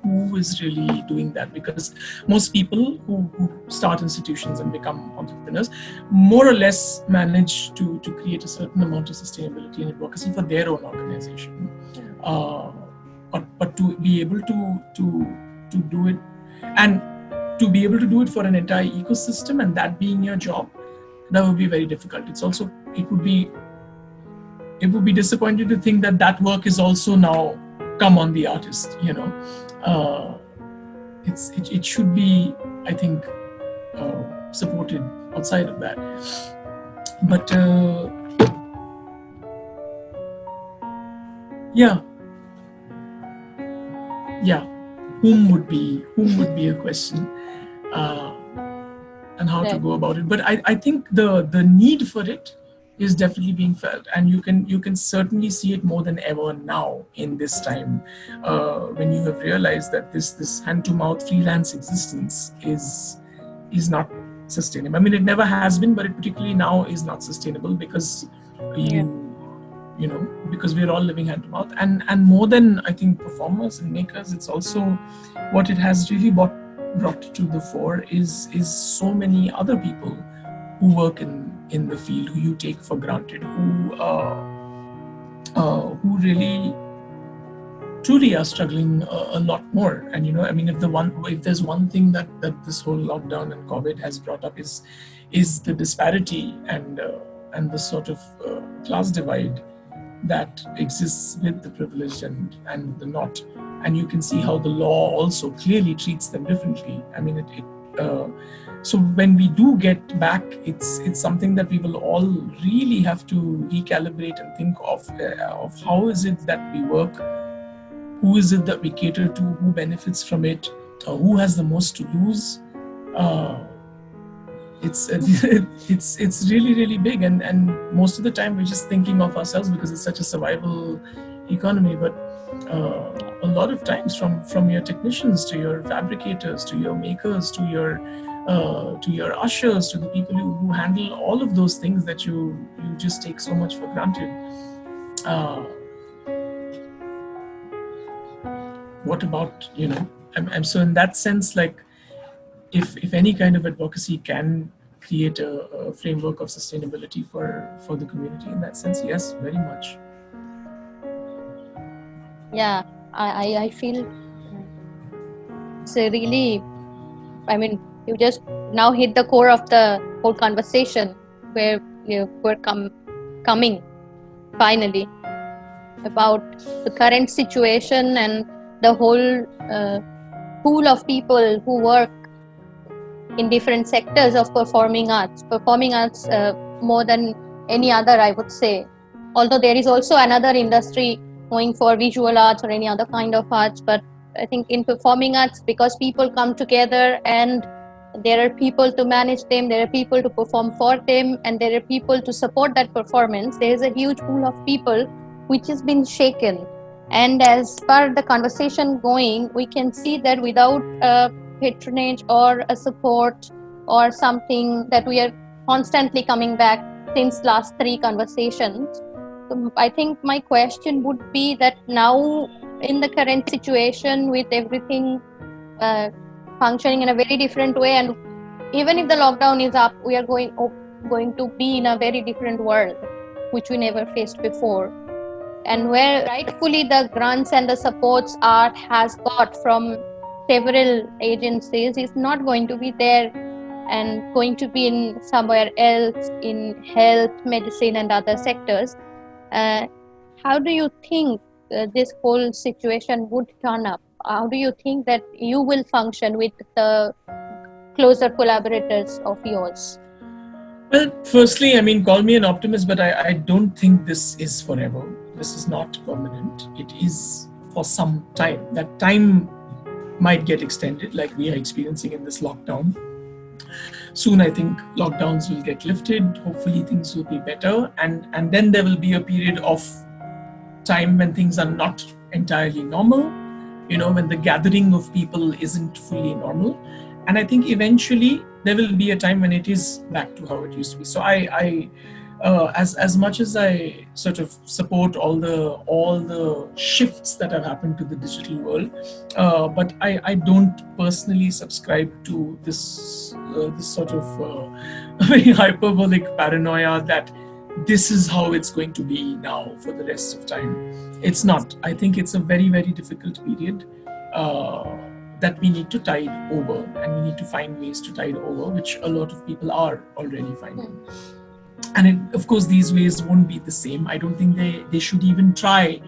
Speaker 3: who is really doing that, because most people who start institutions and become entrepreneurs more or less manage to create a certain amount of sustainability and advocacy for their own organization. But to be able to do it, and to be able to do it for an entire ecosystem, and that being your job, that would be very difficult. It would be disappointing to think that work is also now come on the artist, it should be, I think, supported outside of that. But whom would be a question, and how to go about it. But I think the need for it is definitely being felt, and you can certainly see it more than ever now in this time, when you have realized that this hand-to-mouth freelance existence is not sustainable. I mean, it never has been, but it particularly now is not sustainable, because because we're all living hand-to-mouth, and more than, I think, performers and makers, it's also what it has really brought brought to the fore is so many other people who work in the field, who you take for granted, who really truly are struggling a lot more. And I mean, if there's one thing that this whole lockdown and COVID has brought up is the disparity and the sort of class divide that exists with the privileged and the not. And you can see how the law also clearly treats them differently. I mean, so when we do get back, it's something that we will all really have to recalibrate and think of how is it that we work, who is it that we cater to, who benefits from it, who has the most to lose. It's really, really big, and most of the time we're just thinking of ourselves because it's such a survival economy. But a lot of times, from your technicians to your fabricators to your makers to your ushers to the people who handle all of those things that you just take so much for granted. What about, I'm so in that sense, like, if any kind of advocacy can create a framework of sustainability for the community, in that sense, yes, very much.
Speaker 1: Yeah, I feel it's a really, I mean, you just now hit the core of the whole conversation, where we're coming finally, about the current situation and the whole pool of people who work in different sectors of performing arts more than any other, I would say. Although there is also another industry going for visual arts or any other kind of arts, but I think in performing arts, because people come together and there are people to manage them, there are people to perform for them, and there are people to support that performance, there is a huge pool of people which has been shaken. And as per the conversation going, we can see that without patronage or a support or something that we are constantly coming back since last 3 conversations. So I think my question would be that now, in the current situation, with everything functioning in a very different way, and even if the lockdown is up, we are going to be in a very different world which we never faced before, and where rightfully the grants and the supports art has got from several agencies is not going to be there and going to be in somewhere else, in health, medicine and other sectors. How do you think this whole situation would turn up? How do you think that you will function with the closer collaborators of yours?
Speaker 3: Well, firstly, I mean, call me an optimist, but I don't think this is forever. This is not permanent. It is for some time. That time might get extended, like we are experiencing in this lockdown. Soon, I think lockdowns will get lifted. Hopefully, things will be better. And then there will be a period of time when things are not entirely normal, when the gathering of people isn't fully normal. And I think eventually there will be a time when it is back to how it used to be. So I as much as I sort of support all the shifts that have happened to the digital world, but I don't personally subscribe to this sort of very hyperbolic paranoia that this is how it's going to be now for the rest of time. It's not. I think it's a very, very difficult period that we need to tide over, and we need to find ways to tide over, which a lot of people are already finding. And of course, these ways won't be the same. I don't think they should even try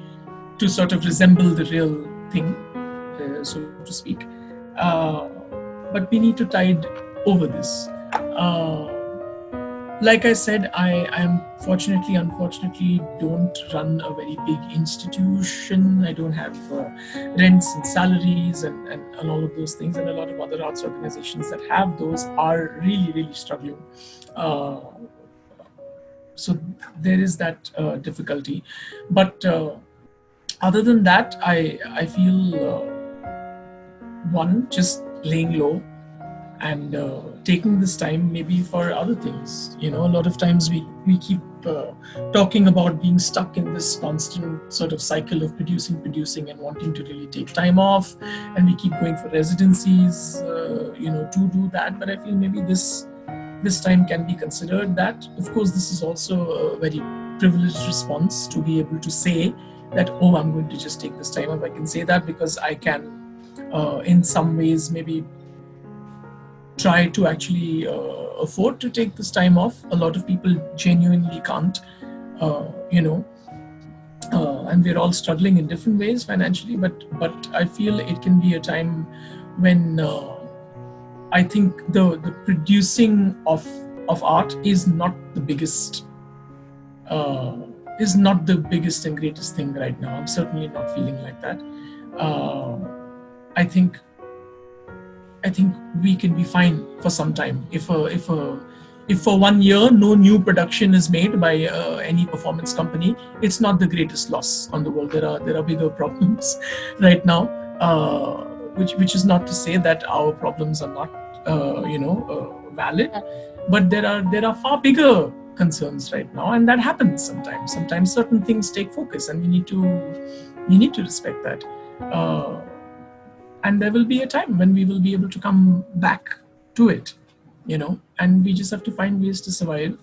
Speaker 3: to sort of resemble the real thing, so to speak. But we need to tide over this. Like I said, I am unfortunately don't run a very big institution. I don't have rents and salaries and all of those things. And a lot of other arts organizations that have those are really, really struggling. So there is that difficulty. But other than that, I feel, one, just laying low and taking this time maybe for other things. A lot of times we keep talking about being stuck in this constant sort of cycle of producing and wanting to really take time off, and we keep going for residencies to do that. But I feel maybe this time can be considered that. Of course, this is also a very privileged response to be able to say that, oh, I'm going to just take this time off. I can say that because I can in some ways maybe try to actually afford to take this time off. A lot of people genuinely can't, and we're all struggling in different ways financially, but I feel it can be a time when I think the producing of art is not the biggest and greatest thing right now. I'm certainly not feeling like that. I think we can be fine for some time if for 1 year no new production is made by any performance company. It's not the greatest loss on the world. There are bigger problems right now, which is not to say that our problems are not valid, but there are far bigger concerns right now, and that happens sometimes certain things take focus, and we need to respect that. And there will be a time when we will be able to come back to it, and we just have to find ways to survive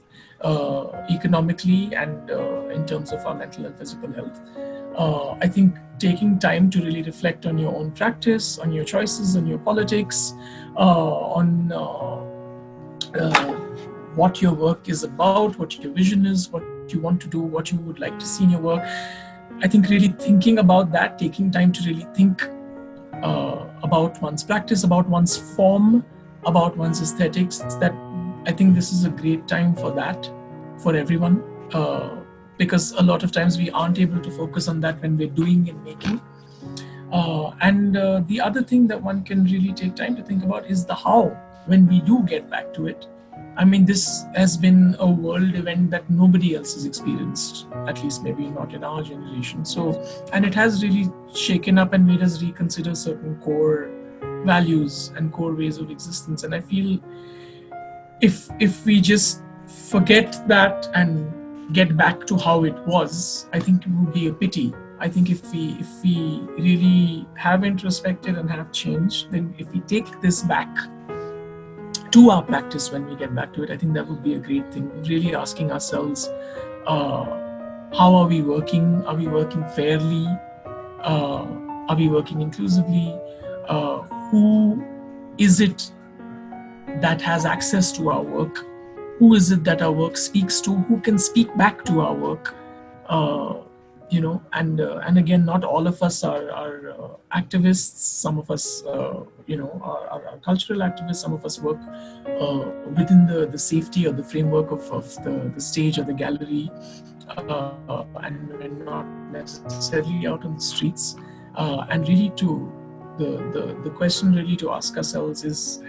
Speaker 3: economically and in terms of our mental and physical health. I think taking time to really reflect on your own practice, on your choices, on your politics, on what your work is about, what your vision is, what you want to do, what you would like to see in your work. I think really thinking about that, taking time to really think about one's practice, about one's form, about one's aesthetics, that I think this is a great time for that, for everyone, because a lot of times we aren't able to focus on that when we're doing and making. And the other thing that one can really take time to think about is the how, when we do get back to it. I mean, this has been a world event that nobody else has experienced, at least maybe not in our generation. So, and it has really shaken up and made us reconsider certain core values and core ways of existence. And I feel if we just forget that and get back to how it was, I think it would be a pity. I think if we really have introspected and have changed, then if we take this back to our practice when we get back to it, I think that would be a great thing. Really asking ourselves, how are we working? Are we working fairly? Are we working inclusively? Who is it that has access to our work? Who is it that our work speaks to? Who can speak back to our work? And again, not all of us are activists. Some of us, are cultural activists. Some of us work within the safety or the framework of the stage or the gallery, and we're not necessarily out on the streets. And really, the question really to ask ourselves is,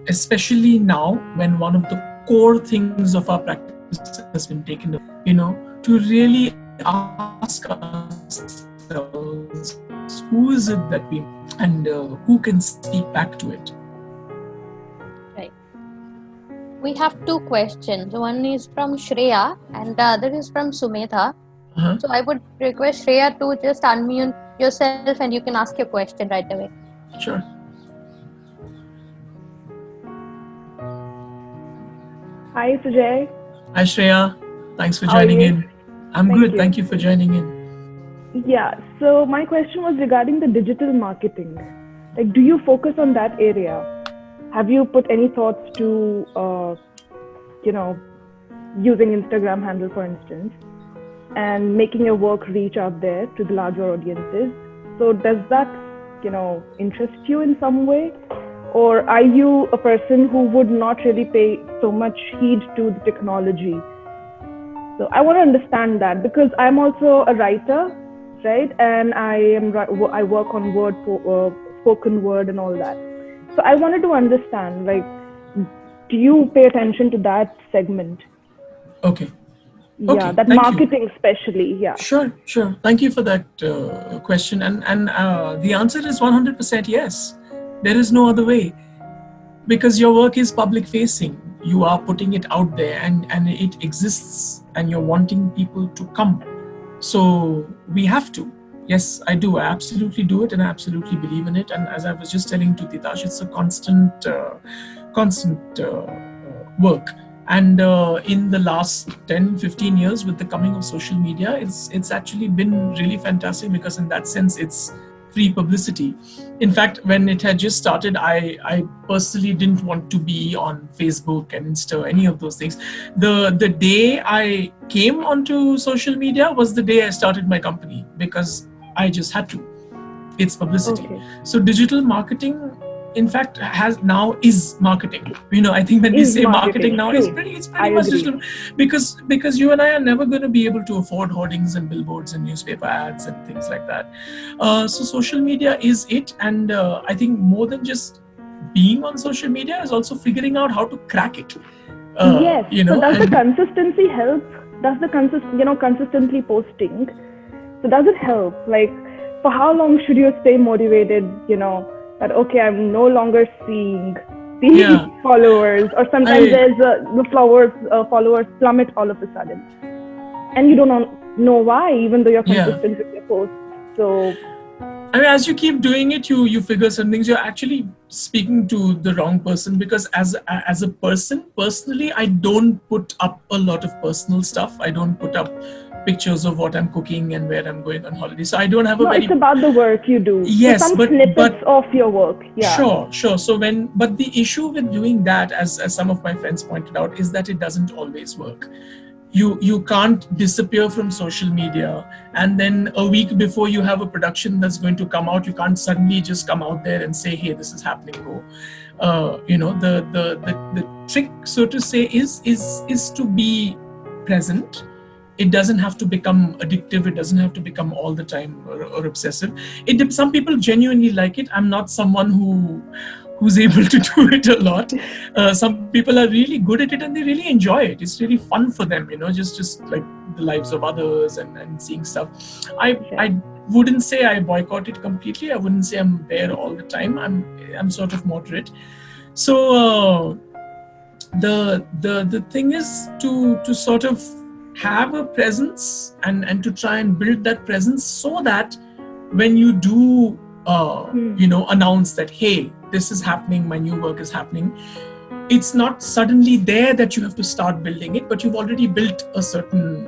Speaker 3: especially now when one of the core things of our practice has been taken, to really ask ourselves, who is it that we, and who can speak back to it?
Speaker 1: Right. We have two questions. One is from Shreya and the other is from Sumedha.
Speaker 3: Uh-huh.
Speaker 1: So I would request Shreya to just unmute yourself and you can ask your question right away.
Speaker 3: Sure.
Speaker 5: Hi, Sujay.
Speaker 3: Hi, Shreya. Thanks for
Speaker 5: How are
Speaker 3: joining
Speaker 5: you?
Speaker 3: in. I'm
Speaker 5: Thank
Speaker 3: good.
Speaker 5: you.
Speaker 3: Thank you for joining in.
Speaker 5: Yeah, so my question was regarding the digital marketing. Like, do you focus on that area? Have you put any thoughts to, using Instagram handle, for instance, and making your work reach out there to the larger audiences? So does that, interest you in some way? Or are you a person who would not really pay so much heed to the technology? So I want to understand that, because I'm also a writer, right? And I work on spoken word and all that. So I wanted to understand, like, do you pay attention to that segment?
Speaker 3: Okay.
Speaker 5: Yeah,
Speaker 3: Okay,
Speaker 5: that
Speaker 3: thank
Speaker 5: marketing especially. Yeah.
Speaker 3: Sure. Thank you for that question. And the answer is 100% yes. There is no other way. because your work is public facing. You are putting it out there, and it exists, and you're wanting people to come. So we have to. Yes, I do. I absolutely do it, and I absolutely believe in it. And as I was just telling to Titash, it's a constant work. And in the last 10-15 years, with the coming of social media, it's actually been really fantastic, because in that sense, it's free publicity. In fact, when it had just started, I personally didn't want to be on Facebook and Insta, any of those things. The day I came onto social media was the day I started my company, because I just had to. It's publicity.
Speaker 5: Okay.
Speaker 3: So digital marketing, in fact, is marketing. I think when we say marketing now,
Speaker 5: true.
Speaker 3: it's pretty much digital, because you and I are never going to be able to afford hoardings and billboards and newspaper ads and things like that. So social media is it, and I think more than just being on social media is also figuring out how to crack it.
Speaker 5: Yes. So does the consistency help? Does the consistently posting? So does it help? Like, for how long should you stay motivated? That okay, I'm no longer seeing the followers, or sometimes the followers plummet all of a sudden, and you don't know why, even though you're consistent with your posts. So,
Speaker 3: I mean, as you keep doing it, you figure some things. You're actually speaking to the wrong person, because as a person, personally, I don't put up a lot of personal stuff. I don't put up pictures of what I'm cooking and where I'm going on holiday. So I don't have
Speaker 5: it's about the work you do.
Speaker 3: Yes,
Speaker 5: so some snippets of your work.
Speaker 3: Yeah. Sure. So but the issue with doing that, as some of my friends pointed out, is that it doesn't always work. You can't disappear from social media, and then a week before you have a production that's going to come out, you can't suddenly just come out there and say, hey, this is happening, go. The trick, so to say, is to be present. It doesn't have to become addictive. It doesn't have to become all the time or obsessive. Some people genuinely like it. I'm not someone who's able to do it a lot. Some people are really good at it, and they really enjoy it. It's really fun for them, just like the lives of others and seeing stuff. I wouldn't say I boycott it completely. I wouldn't say I'm there all the time. I'm sort of moderate. So the thing is to sort of have a presence and to try and build that presence, so that when you do announce that, hey, this is happening, my new work is happening, it's not suddenly there that you have to start building it, but you've already built a certain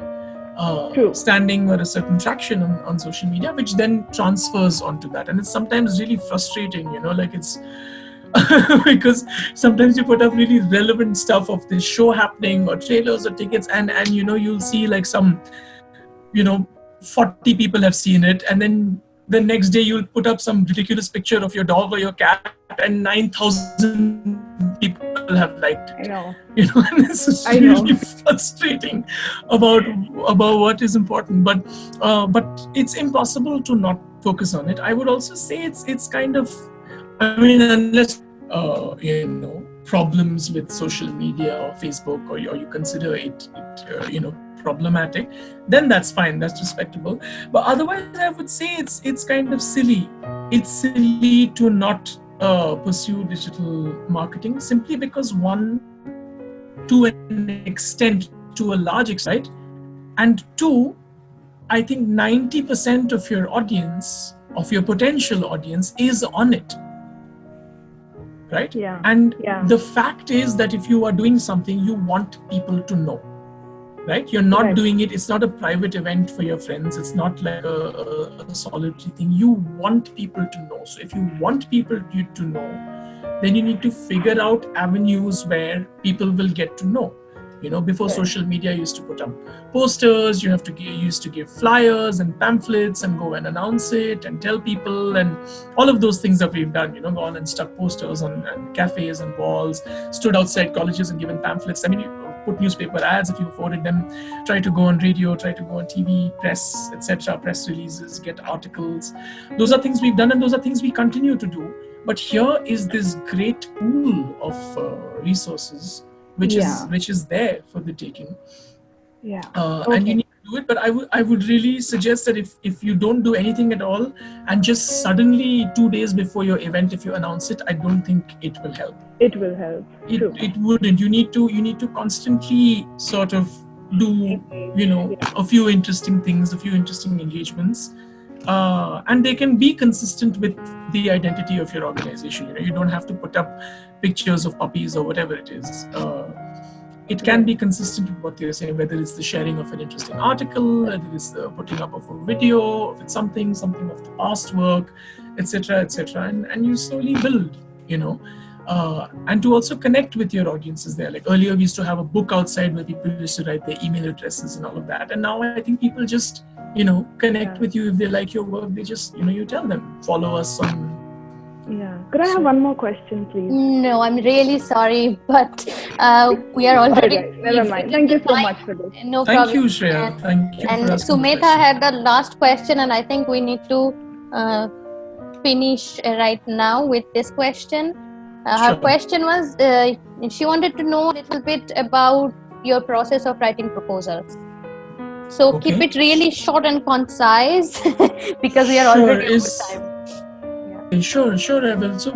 Speaker 3: standing or a certain traction on social media, which then transfers onto that. And it's sometimes really frustrating, like it's because sometimes you put up really relevant stuff of this show happening, or trailers or tickets, and you'll see like some 40 people have seen it, and then the next day you'll put up some ridiculous picture of your dog or your cat, and 9,000 people have liked it. And this is really frustrating about what is important, but it's impossible to not focus on it. I would also say it's kind of, unless problems with social media or Facebook, or you consider it problematic, then that's fine, that's respectable. But otherwise, I would say it's kind of silly. It's silly to not pursue digital marketing, simply because, one, to an extent, to a large extent, and two, I think 90% of your audience, of your potential audience, is on it. Right?
Speaker 5: Yeah.
Speaker 3: And the fact is that if you are doing something, you want people to know. Right? You're not doing it. It's not a private event for your friends. It's not like a solitary thing. You want people to know. So if you want people to know, then you need to figure out avenues where people will get to know. Before social media used to put up posters, used to give flyers and pamphlets and go and announce it and tell people, and all of those things that we've done, gone and stuck posters on cafes and walls, stood outside colleges and given pamphlets. I mean, you put newspaper ads if you afforded them, try to go on radio, try to go on TV, press, etc., press releases, get articles. Those are things we've done, and those are things we continue to do. But here is this great pool of resources which is there for the taking.
Speaker 5: Yeah.
Speaker 3: And you
Speaker 5: Okay.
Speaker 3: need to do it. But I would really suggest that if you don't do anything at all and just suddenly 2 days before your event, if you announce it, I don't think it will help.
Speaker 5: It will help. True.
Speaker 3: It wouldn't. You need to constantly sort of do
Speaker 5: Yeah.
Speaker 3: a few interesting things, a few interesting engagements, and they can be consistent with the identity of your organization. You don't have to put up pictures of puppies or whatever it is. It can be consistent with what you're saying, whether it's the sharing of an interesting article, whether it's the putting up of a video, if it's something of the past work, etc., etc., and you slowly build, and to also connect with your audiences there. Like earlier, we used to have a book outside where people used to write their email addresses and all of that, and now I think people just, connect with you if they like your work. They just, you tell them, follow us on.
Speaker 5: Yeah. Could I have one more question, please?
Speaker 1: No, I'm really sorry, but we are
Speaker 5: All
Speaker 1: already.
Speaker 5: right, never mind. Thank you so much for this.
Speaker 1: No
Speaker 3: Thank
Speaker 1: problem.
Speaker 3: you, Shreya. Thank you for
Speaker 1: And
Speaker 3: asking the
Speaker 1: Sumedha
Speaker 3: question.
Speaker 1: had the last question, and I think we need to finish right now with this question. Her
Speaker 3: Sure.
Speaker 1: question was, she wanted to know a little bit about your process of writing proposals. So keep
Speaker 3: Okay.
Speaker 1: it really short and concise because we are already over time.
Speaker 3: Sure, I will. So,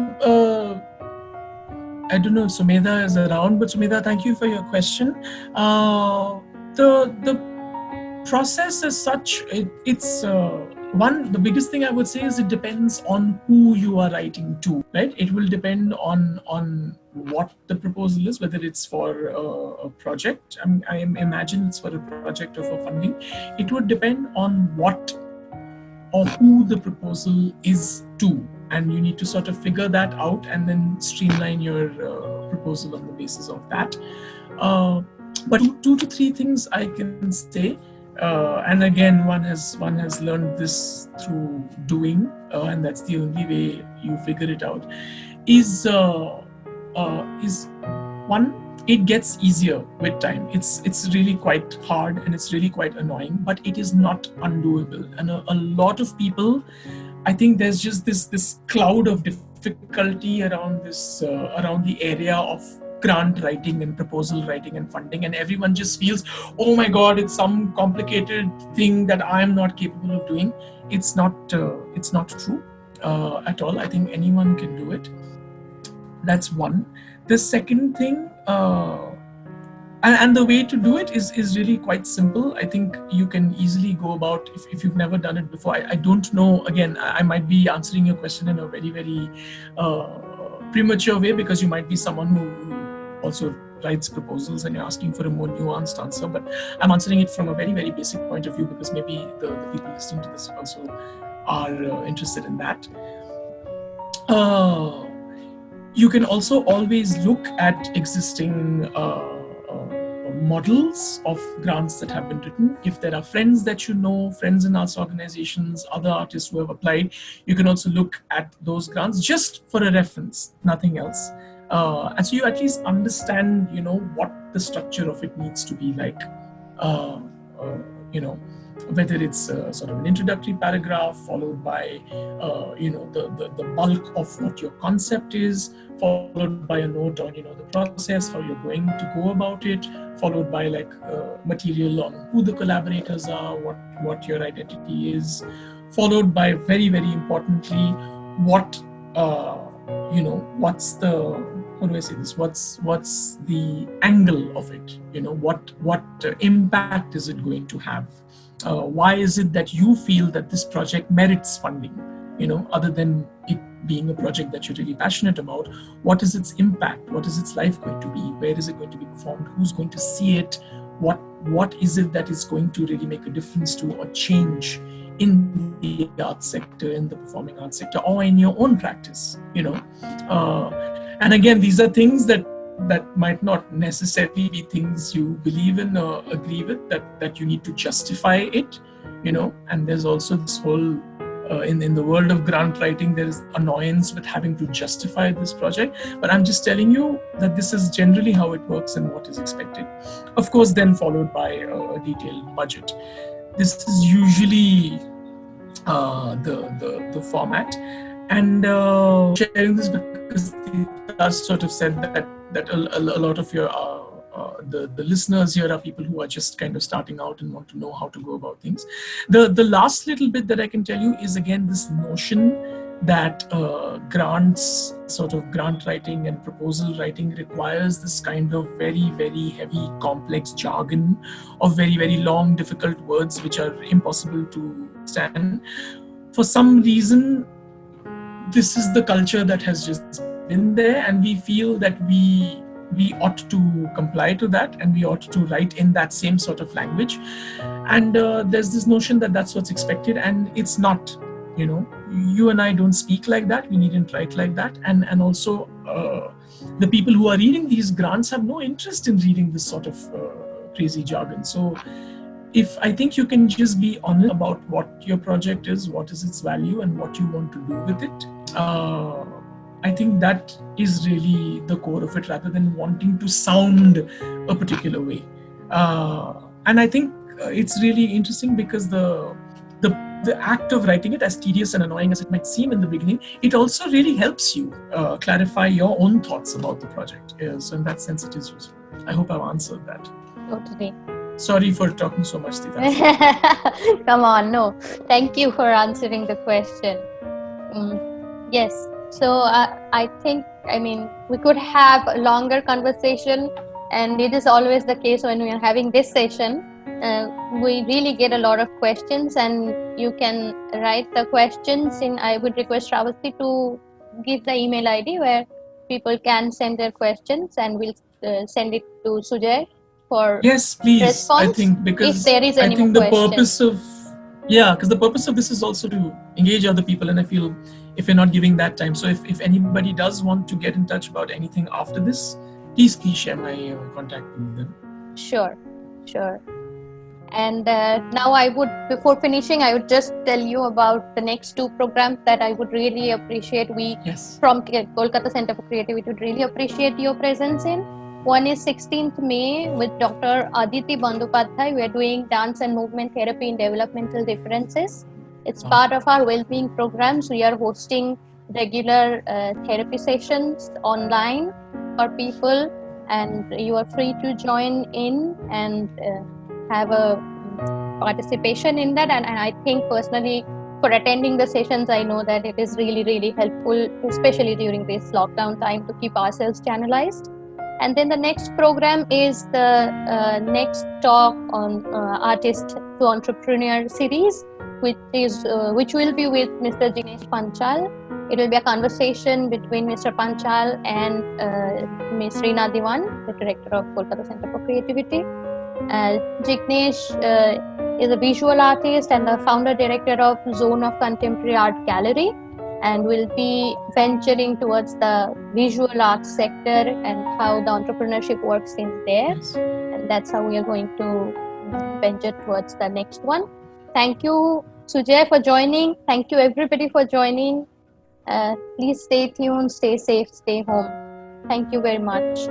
Speaker 3: I don't know if Sumedha is around, but Sumedha, thank you for your question. The process as such, it's the biggest thing I would say is it depends on who you are writing to, right? It will depend on what the proposal is, whether it's for a project. I imagine it's for a project or for funding. It would depend on what or who the proposal is to, and you need to sort of figure that out and then streamline your proposal on the basis of that. But two to three things I can say, and again, one has learned this through doing, and that's the only way you figure it out. Is one, it gets easier with time. It's really quite hard and it's really quite annoying, but it is not undoable. And a lot of people, I think there's just this cloud of difficulty around this around the area of grant writing and proposal writing and funding, and everyone just feels, oh my god, it's some complicated thing that I am not capable of doing. It's not true at all. I think anyone can do it. That's one. The second thing, and the way to do it is really quite simple. I think you can easily go about, if you've never done it before. I don't know, again, I might be answering your question in a very, very premature way, because you might be someone who also writes proposals and you're asking for a more nuanced answer, but I'm answering it from a very, very basic point of view, because maybe the people listening to this also are interested in that. You can also always look at existing models of grants that have been written. If there are friends that you know, friends in arts organizations, other artists who have applied, you can also look at those grants just for a reference, nothing else. And so you at least understand, what the structure of it needs to be like. Whether it's sort of an introductory paragraph followed by the bulk of what your concept is, followed by a note on the process, how you're going to go about it, followed by material on who the collaborators are, what your identity is, followed by, very, very importantly, what what's the, how do I say this, what's the angle of it, what impact is it going to have. Why is it that you feel that this project merits funding? Other than it being a project that you're really passionate about, what is its impact? What is its life going to be? Where is it going to be performed? Who's going to see it? What is it that is going to really make a difference to or change in the arts sector, in the performing arts sector, or in your own practice? And again, these are things that might not necessarily be things you believe in or agree with, that you need to justify it, and there's also this whole in the world of grant writing, there is annoyance with having to justify this project. But I'm just telling you that this is generally how it works and what is expected. Of course, then followed by a detailed budget. This is usually the format. And sharing this because Vikas sort of said that a lot of your the listeners here are people who are just kind of starting out and want to know how to go about things. The last little bit that I can tell you is again this notion that grants, sort of grant writing and proposal writing, requires this kind of very, very heavy, complex jargon of very, very long, difficult words which are impossible to understand. For some reason, this is the culture that has just been there, and we feel that we ought to comply to that, and we ought to write in that same sort of language. And there's this notion that that's what's expected, and it's not. You and I don't speak like that. We needn't write like that. And also, the people who are reading these grants have no interest in reading this sort of crazy jargon. So, if I think you can just be honest about what your project is, what is its value, and what you want to do with it, I think that is really the core of it, rather than wanting to sound a particular way. And I think it's really interesting because the act of writing it, as tedious and annoying as it might seem in the beginning, it also really helps you clarify your own thoughts about the project. So in that sense, it is useful. I hope I've answered that.
Speaker 1: Totally.
Speaker 3: Sorry for talking so much, Tita.
Speaker 1: Come on, no. Thank you for answering the question. Yes. So I think, we could have a longer conversation, and it is always the case when we are having this session. We really get a lot of questions, and you can write the questions in. I would request Ravati to give the email ID where people can send their questions, and we'll send it to Sujay for
Speaker 3: yes, please.
Speaker 1: response.
Speaker 3: I think because
Speaker 1: if there is any
Speaker 3: I think
Speaker 1: more
Speaker 3: the
Speaker 1: questions.
Speaker 3: because the purpose of this is also to engage other people, and I feel if you're not giving that time, so if anybody does want to get in touch about anything after this, please share my contact with them.
Speaker 1: Sure. And now before finishing, I would just tell you about the next two programs that I would really appreciate. From Kolkata Centre for Creativity would really appreciate your presence in. One is 16th May with Dr. Aditi Bandopadhyay. We are doing dance and movement therapy in developmental differences. It's part of our well-being programs. We are hosting regular therapy sessions online for people, and you are free to join in and have a participation in that. And I think personally, for attending the sessions, I know that it is really, really helpful, especially during this lockdown time, to keep ourselves channelized. And then the next program is the next talk on Artist to Entrepreneur series, which will be with Mr. Jignesh Panchal. It will be a conversation between Mr. Panchal and Ms. Reena Diwan, the director of Kolkata Centre for Creativity. Jignesh is a visual artist and the founder director of Zone of Contemporary Art Gallery, and will be venturing towards the visual arts sector and how the entrepreneurship works in there.
Speaker 3: Yes.
Speaker 1: And that's how we are going to venture towards the next one. Thank you, Sujay, for joining. Thank you, everybody, for joining. Please stay tuned, stay safe, stay home. Thank you very much.